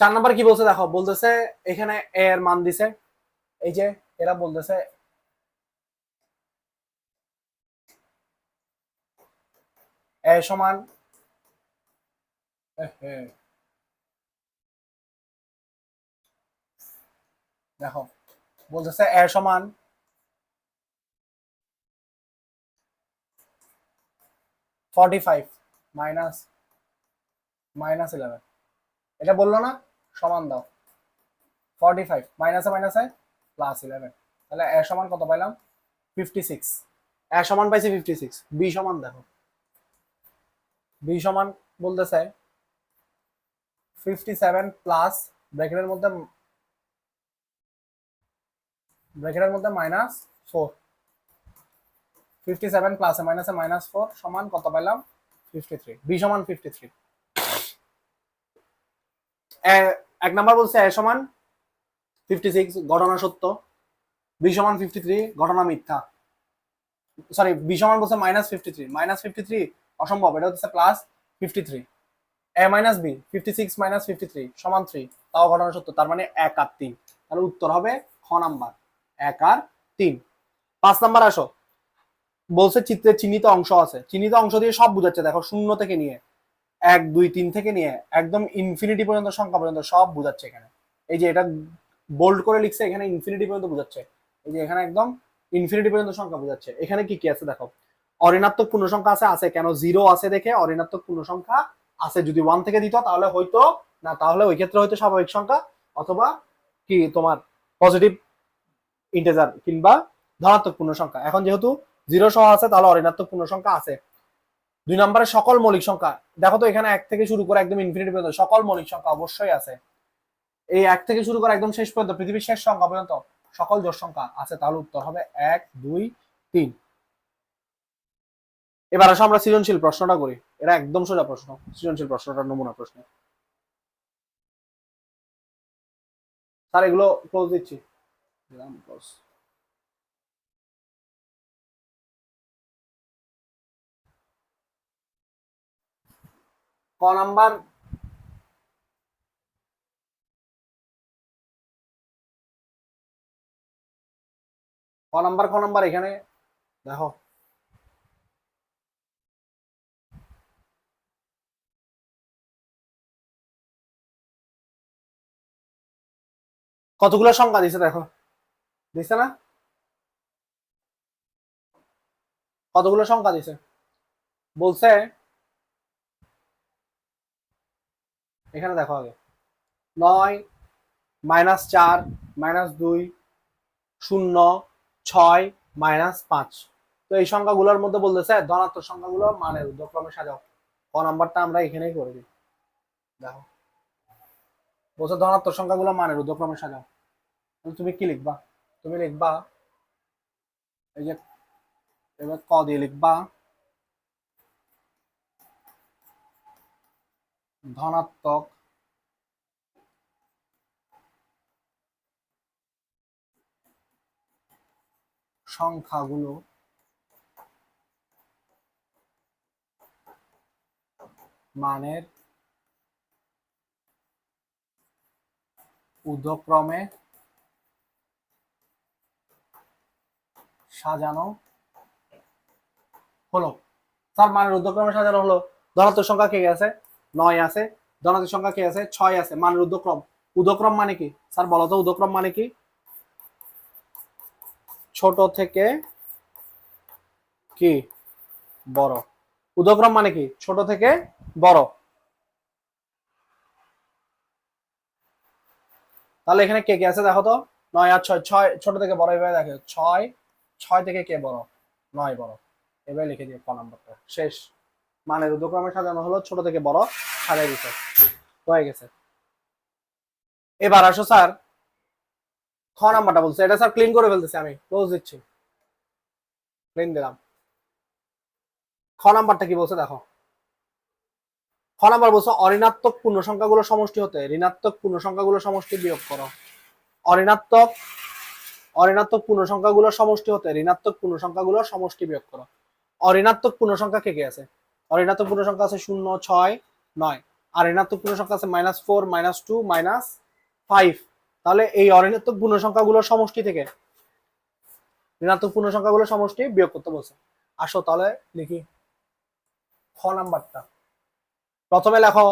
4 নাম্বার কি বলছে দেখো, বলতেছে এখানে এ এর মান দিছে। এই যে এরা বলতেছে এ সমান দেখো বলতেছে এ সমান -45 -11। এটা বললো না? সমান দাও 45 মাইনাসে মাইনাসে +11। তাহলে এ সমান কত পাইলাম? 56। এ সমান পাইছি 56। বি সমান দেখো, বি সমান বলতেছে 57 প্লাস ব্র্যাকেটের মধ্যে -4। 57 প্লাসে মাইনাসে -4 সমান কত পাইলাম? 53। বি সমান 53। এক নাম্বার বলছে এ সমান 56 ঘটনা সত্য, বি সমান 53 ঘটনা মিথ্যা। সরি, বি সমান বলছে -53, -53 অসম্ভব, এটা হচ্ছে +53। এ মাইনাস বি 56 - 53 সমান 3, তাও ঘটনা সত্য। তার মানে 1 আর 3। তাহলে উত্তর হবে খ নাম্বার, 1 আর 3। 5 নাম্বার আসো। বলছে চিত্রে চিহ্নিত অংশ আছে, চিহ্নিত অংশ দিয়ে সব বুঝাচ্ছে। দেখো 0 থেকে নিয়ে 1 2 3 থেকে নিয়ে একদম ইনফিনিটি পর্যন্ত সংখ্যা পর্যন্ত সব বুঝাচ্ছে এখানে। এই যে এটা বোল্ড করে লিখছে, এখানে ইনফিনিটি পর্যন্ত বুঝাচ্ছে। এই যে এখানে একদম ইনফিনিটি পর্যন্ত সংখ্যা বুঝাচ্ছে। এখানে কি কি আছে দেখো, অঋণাত্মক পূর্ণ সংখ্যা আছে কেন? 0 আছে দেখে অঋণাত্মক পূর্ণ সংখ্যা আছে। যদি 1 থেকে দিত তাহলে হয়তো না, তাহলে ওই ক্ষেত্রে হয়তো স্বাভাবিক সংখ্যা অথবা কি তোমার পজিটিভ ইন্টিজার কিংবা ধনাত্মক পূর্ণ সংখ্যা। এখন যেহেতু 0 সহ আছে তাহলে অঋণাত্মক পূর্ণ সংখ্যা আছে। 2 নম্বরে সকল মৌলিক সংখ্যা। দেখো তো এখানে 1 থেকে শুরু করে একদম ইনফিনিটি পর্যন্ত সকল মৌলিক সংখ্যা অবশ্যই আছে। এই 1 থেকে শুরু করে একদম শেষ পর্যন্ত পৃথিবীর শেষ সংখ্যা পর্যন্ত সকল জোড় সংখ্যা আছে। তাহলে উত্তর হবে 1 2 3। এবার আসো আমরা সৃজনশীল প্রশ্নটা করি। এটা একদম সোজা প্রশ্ন, সৃজনশীল প্রশ্নটা নমুনা প্রশ্ন। স্যার এগুলো ক্লোজ দিচ্ছি। ক নাম্বার, ক নাম্বার এখানে দেখো, কতগুলো সংখ্যা দিছে দেখো, দিছে না? কতগুলো সংখ্যা দিছে বলছে এখানে দেখো আগে, 9 -4 -2 0 6 -5। তো এই সংখ্যাগুলোর মধ্যে বলতেছে ধনাত্মক সংখ্যাগুলো মানের ঊর্ধ্বক্রমে সাজাও। ক নাম্বারটা আমরা এখানেই করে দিই। দেখো বলছে ধনাত্মক সংখ্যাগুলো মানের ঊর্ধ্বক্রমে সাজাও। তুমি কি লিখবা? তুমি লিখবা এই যে, এবার ক দিয়ে লিখবা ধনাত্মক সংখ্যাগুলো মানের ঊর্ধ্বক্রমে সাজানো হলো। স্যার মানের ঊর্ধ্বক্রমে সাজানো হলো, ধনাত্মক সংখ্যা কে আছে? 9 আছে। ধনাত্মক সংখ্যা কে আছে? 6 আছে। মানের ঊর্ধ্বক্রম, ঊর্ধ্বক্রম মানে কি স্যার বলো তো? ঊর্ধ্বক্রম মানে কি? ছোট থেকে কি বড়। ঊর্ধ্বক্রম মানে কি? ছোট থেকে বড়। তাহলে এখানে কে কে আছে দেখো তো? 9 আর 6, 6 ছোট থেকে বড়, এভাবে দেখো 6 থেকে কে বড়? 9 বড়। এভাবে লিখে দিও ক নাম্বারটা শেষ। মানের ঊর্ধ্বক্রমে সাজানো হলো, ছোট থেকে বড় সাজাই দিতে হয়ে গেছে। এবার আসো স্যার খ নাম্বারটা বলছে, এটা স্যার ক্লিন করে ফেলতেছি, আমি ক্লোজ দিচ্ছি, ক্লিন দিলাম। খ নাম্বারটা কি বলছে দেখো। খ নাম্বার বলছে অঋণাত্মক পূর্ণ সংখ্যাগুলো সমষ্টি হতে ঋণাত্মক পূর্ণ সংখ্যাগুলো সমষ্টি বিয়োগ করো। অঋণাত্মক অঋণাত্মক পূর্ণ সংখ্যাগুলো সমষ্টি হতে ঋণাত্মক পূর্ণ সংখ্যাগুলো সমষ্টি বিয়োগ করো। অঋণাত্মক পূর্ণ সংখ্যা কে কে আছে? অঋণাত্মক পূর্ণ সংখ্যা আছে 0, 6, 9। আর ঋণাত্মক পূর্ণ সংখ্যা আছে -4, -2, -5। তাহলে এই অঋণাত্মক পূর্ণ সংখ্যাগুলোর সমষ্টি থেকে ঋণাত্মক পূর্ণ সংখ্যাগুলোর সমষ্টি বিয়োগ করতে বলছে। আসো তাহলে লিখি খ নাম্বারটা। প্রথমে লেখো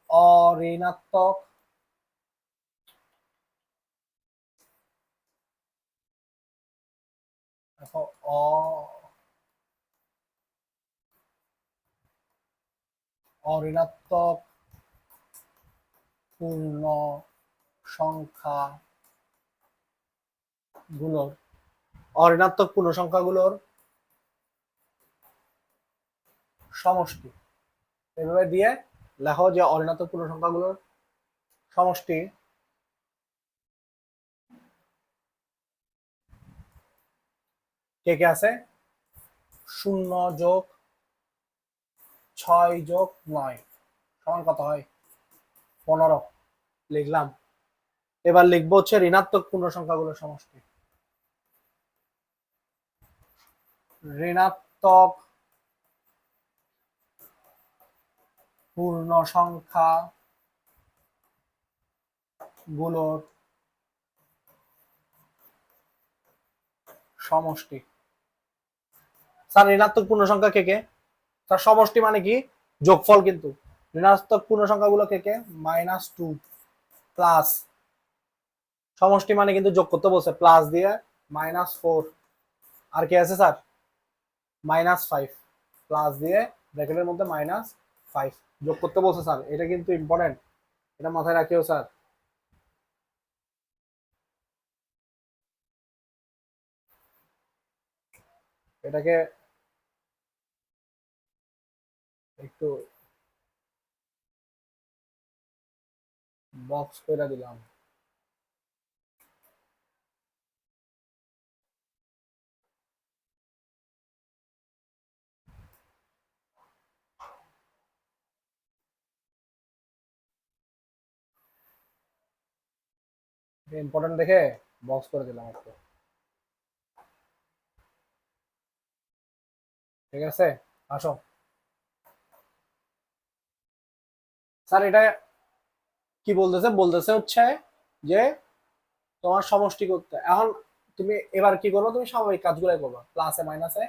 অঋণাত্মক দেখো অঋণাত্মক পূর্ণ সংখ্যা গুলোর অঋণাত্মক পূর্ণ সংখ্যাগুলোর সমষ্টি। এভাবে দিয়ে লেখো যে অঋণাত্মক পূর্ণ সংখ্যাগুলোর সমষ্টি কে কে আছে? 0 যোগ 6 যোগ 9 সমান কত হয়? 15 লিখলাম। এবার লিখবো হচ্ছে ঋণাত্মক পূর্ণ সংখ্যাগুলোর সমষ্টি। ঋণাত্মক পূর্ণ সংখ্যা গুলোর সমষ্টি। স্যার ঋণাত্মক পূর্ণ সংখ্যা কে কে? তার সমষ্টি মানে কি? যোগফল। কিন্তু ঋণাত্মক পূর্ণ সংখ্যাগুলো কে কে? -2 প্লাস সমষ্টি মানে কিন্তু যোগ করতে বলছে, প্লাস দিয়ে -4। আর কে আছে স্যার? -5 প্লাস দিয়ে ব্র্যাকেটের মধ্যে -5 যোগ করতে বলছে স্যার। এটা কিন্তু ইম্পর্টেন্ট, এটা মাথায় রাখিও স্যার। এটাকে একটু বক্স করে দিলাম। ইম্পর্টেন্ট দেখে বক্স করে দিলাম একটু, ঠিক আছে? আসো স্যার এটা কি বলতেছে? বলতেছে হচ্ছে যে তোমার সমষ্টি করতে। এখন তুমি এবার কি করবো? তুমি স্বাভাবিক কাজগুলাই করবা, প্লাসে মাইনাসে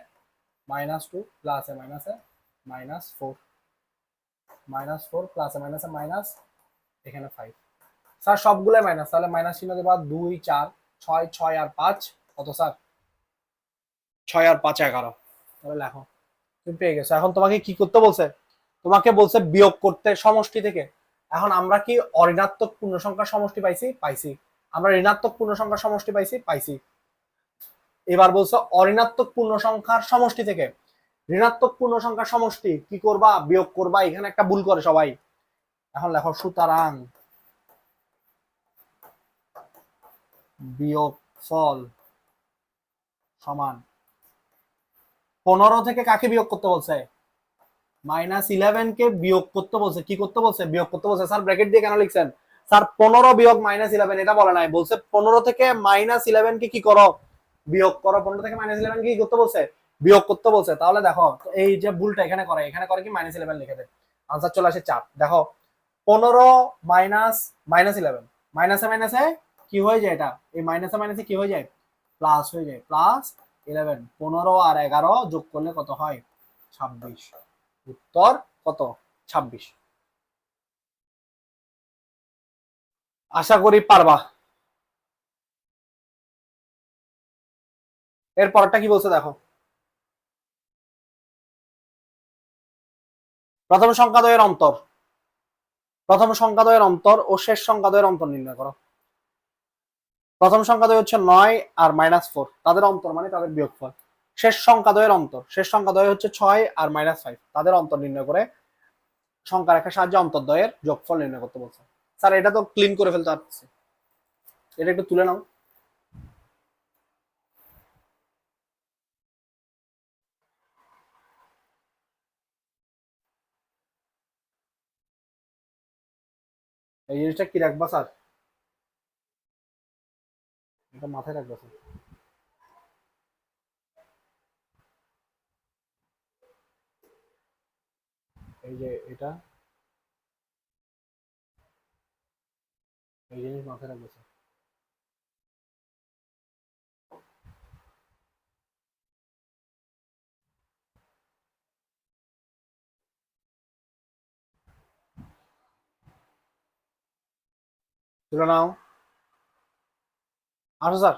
-2, প্লাসে মাইনাসে -4, -4 প্লাসে মাইনাসে মাইনাস, এখানে 5। স্যার সবগুলাই মাইনাস, তাহলে মাইনাস চিহ্ন দেবা। 2, 4, 6, 6 আর 5 কত স্যার? 6 আর 5 11। তাহলে লেখো, তুমি পেয়ে গেছো। এখন তোমাকে কি করতে বলছে? তোমাকে বলছে বিয়োগ করতে সমষ্টি থেকে। এখন আমরা কি অঋণাত্মক পূর্ণ সংখ্যার সমষ্টি পাইছি? পাইছি। আমরা ঋণাত্মক পূর্ণ সংখ্যার সমষ্টি পাইছি? পাইছি। এবার বলছে অঋণাত্মক পূর্ণ সংখ্যার সমষ্টি থেকে ঋণাত্মক পূর্ণ সংখ্যার সমষ্টি কি করবা? বিয়োগ করবা। এখানে একটা ভুল করে সবাই। এখন লেখো সুতরাং বিয়োগফল সমান 15 থেকে কাকে বিয়োগ করতে বলছে? -11 কে বিয়োগ করতে বলছে। কি করতে বলছে? বিয়োগ করতে বলছে। স্যার ব্র্যাকেট দিয়ে কেন লিখছেন? স্যার 15 বিয়োগ -11 এটা বলে নাই, বলছে 15 থেকে -11 কে কি করো, বিয়োগ করো। 15 থেকে -11 কে কি করতে বলছে, বিয়োগ করতে বলছে। তাহলে দেখো এই যে ভুলটা এখানে করে কি -11 লিখে দেয়, আনসার চলে আসে 4। দেখো 15 মাইনাস -11, মাইনাসে মাইনাসে কি হয়ে যায়, এটা এই মাইনাসে মাইনাসে কি হয়ে যায়, প্লাস হয়ে যায়, +11। 15 আর 11 যোগ করলে কত হয়, 26। উত্তর কত, 26। আশা করি পারবা। এর পরটা কি বলছে দেখো, প্রথম সংখ্যাদ্বয়ের অন্তর, প্রথম সংখ্যাদ্বয়ের অন্তর ও শেষ সংখ্যাদ্বয়ের অন্তর নির্ণয় করো। প্রথম সংখ্যাদ্বয় হচ্ছে 9 আর -4, তাদের অন্তর মানে তাদের বিয়োগফল। শেষ সংখ্যাদ্বয়ের অন্তর, শেষ সংখ্যাদ্বয় হচ্ছে 6 আর -5, তাদের অন্তর নির্ণয় করে সংখ্যা রেখার সাহায্যে অন্তর্দ্বয়ের যোগফল নির্ণয় করতে বলছে। স্যার এটা তো ক্লিন করে ফেলতে পারছি, এটা একটু তুলে নাও। এই জিনিসটা কি রাখবা স্যার, এটা মাথায় রাখবা স্যার। এই যে এটা, এই জিনিস মাথায় রাখবা স্যার। তুলে নাও। আসো স্যার,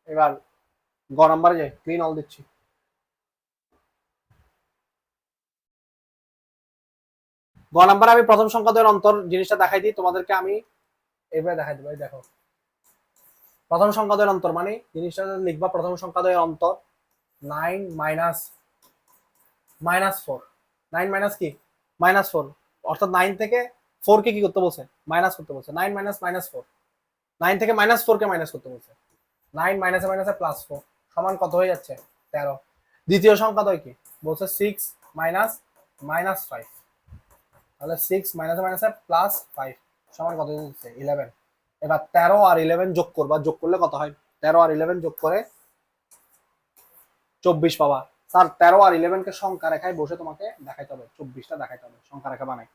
এবার গ নাম্বারে যাই, ক্লিন অল দিচ্ছি। গ নাম্বারে আমি প্রথম সংখ্যাদ্বয়ের অন্তর জিনিসটা দেখাই দিই তোমাদেরকে, আমি এইভাবে দেখাই দেবো। দেখো প্রথম সংখ্যাদ্বয়ের অন্তর মানে জিনিসটা লিখবা, প্রথম সংখ্যাদ্বয়ের অন্তর 9 মাইনাস -4, 9 মাইনাস কি -4, অর্থাৎ 9 থেকে 4 কে কি করতে বলছে, মাইনাস করতে বলছে। 9 মাইনাস -4, 9 থেকে -4 কে মাইনাস করতে বলছে। 9 মাইনাসে মাইনাসে +4 সমান কত হয়ে যাচ্ছে, 13। দ্বিতীয় সংখ্যাদ্বয় কি বলছে, 6 মাইনাস -5, তাহলে 6 মাইনাসে মাইনাসে +5 সমান কত হচ্ছে, 11। এবার 13 আর 11 যোগ করবা, যোগ করলে কত হয়, 13 আর 11 যোগ করে 24 পাবা। স্যার 13 আর 11 কে সংখ্যা রেখায় বসে তোমাকে দেখাইতে হবে, 24টা দেখাইতে হবে সংখ্যা রেখা বানাই,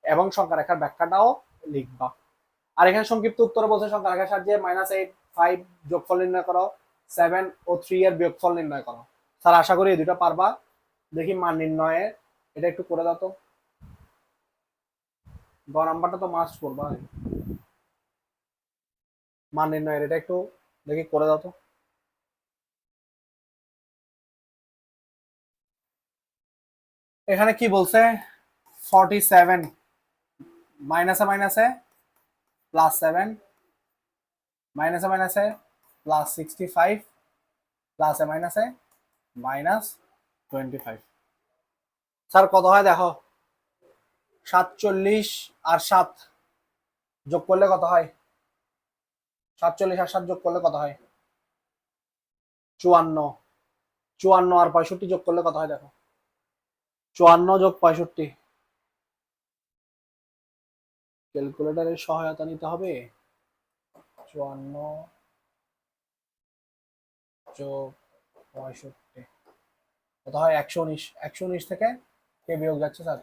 এবং সংখ্যা রেখার ব্যাখ্যাটাও লিখবা। আর এখানে সংক্ষিপ্ত উত্তরে বলছে সংখ্যা রেখার সাহায্যে -8 5 যোগফল নির্ণয় করো, 7 ও 3 এর বিয়োগফল নির্ণয় করো। স্যার আশা করি এই দুটো পারবা। দেখি মান নির্ণয়ে এটা একটু করে দাও তো, গ নাম্বারটা তো মাস্ট করবা, মান নির্ণয়ের এটা একটু দেখি করে দাও তো। এখানে কি বলছে, 47 মাইনাসে মাইনাসে +7, মাইনাসে মাইনাসে +65, প্লাসে মাইনাসে -25। স্যার কত হয় দেখো, 47 আর 7 যোগ করলে কত হয়, 47 আর 7 যোগ করলে কত হয়, 54। 54 আর 65 যোগ করলে কত হয় দেখো, 54 যোগ 65, ক্যালকুলেটরের সহায়তা নিতে হবে। 54 যোগ 65 কত হয়, 119। 119 থেকে কে বিয়োগ যাচ্ছে স্যার,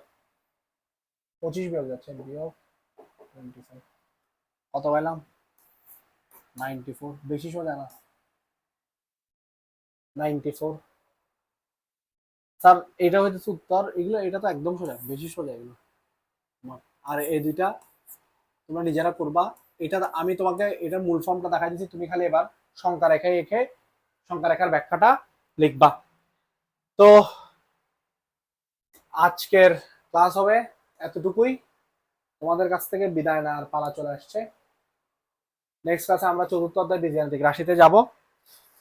25 বিয়োগ যাচ্ছে, বিয়োগ 25, কত পেলাম, 94। বেশি সোজা না, 94। স্যার এটা হইতেছে উত্তর, এগুলো এটা তো একদম সোজা, বেশি সোজা এগুলো। আর এই দুইটা তোমরা নিজেরা করবা। এটা আমি তোমাকে এটার মূল ফর্মটা দেখাই দিচ্ছি, তুমি খালি এবার সংখ্যা রেখায় রেখে সংখ্যা রেখার ব্যাখ্যাটা লিখবা। তো আজকের ক্লাস হবে এতটুকুই, তোমাদের কাছ থেকে বিদায় নেওয়ার পালা চলে আসছে। নেক্সট ক্লাসে আমরা চতুর্থ অধ্যায় বীজগাণিতিক রাশিতে যাব।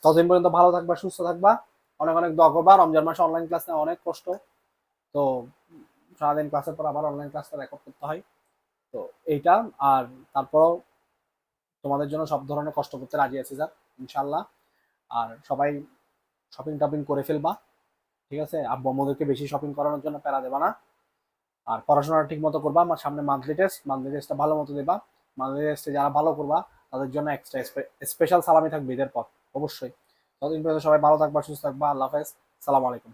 ততদিন পর্যন্ত ভালো থাকবা, সুস্থ থাকবা, অনেক অনেক দোয়া করবা। রমজান মাসে অনলাইন ক্লাস নেওয়া অনেক কষ্ট, তো সারাদিন ক্লাসের পর আবার অনলাইন ক্লাসটা রেকর্ড করতে হয়, তো এইটা। আর তারপরও তোমাদের জন্য সব ধরনের কষ্ট করতে রাজি আছি স্যার, ইনশাল্লাহ। আর সবাই শপিং টপিং করে ফেলবা, ঠিক আছে? আব্বু আম্মুদেরকে বেশি শপিং করানোর জন্য প্যারা দেবা না। আর পড়াশোনা ঠিক মতো করবা। আমার সামনে মান্থলি টেস্টটা ভালো মতো দেবা। বাংলাদেশে যারা ভালো করবা তাদের জন্য এক্সট্রা স্পেশাল সালামি থাকবে ঈদের পর অবশ্যই। ততদিন পর্যন্ত সবাই ভালো থাকবা, সুস্থ থাকবা। আল্লাহ হাফেজ, সালাম আলাইকুম।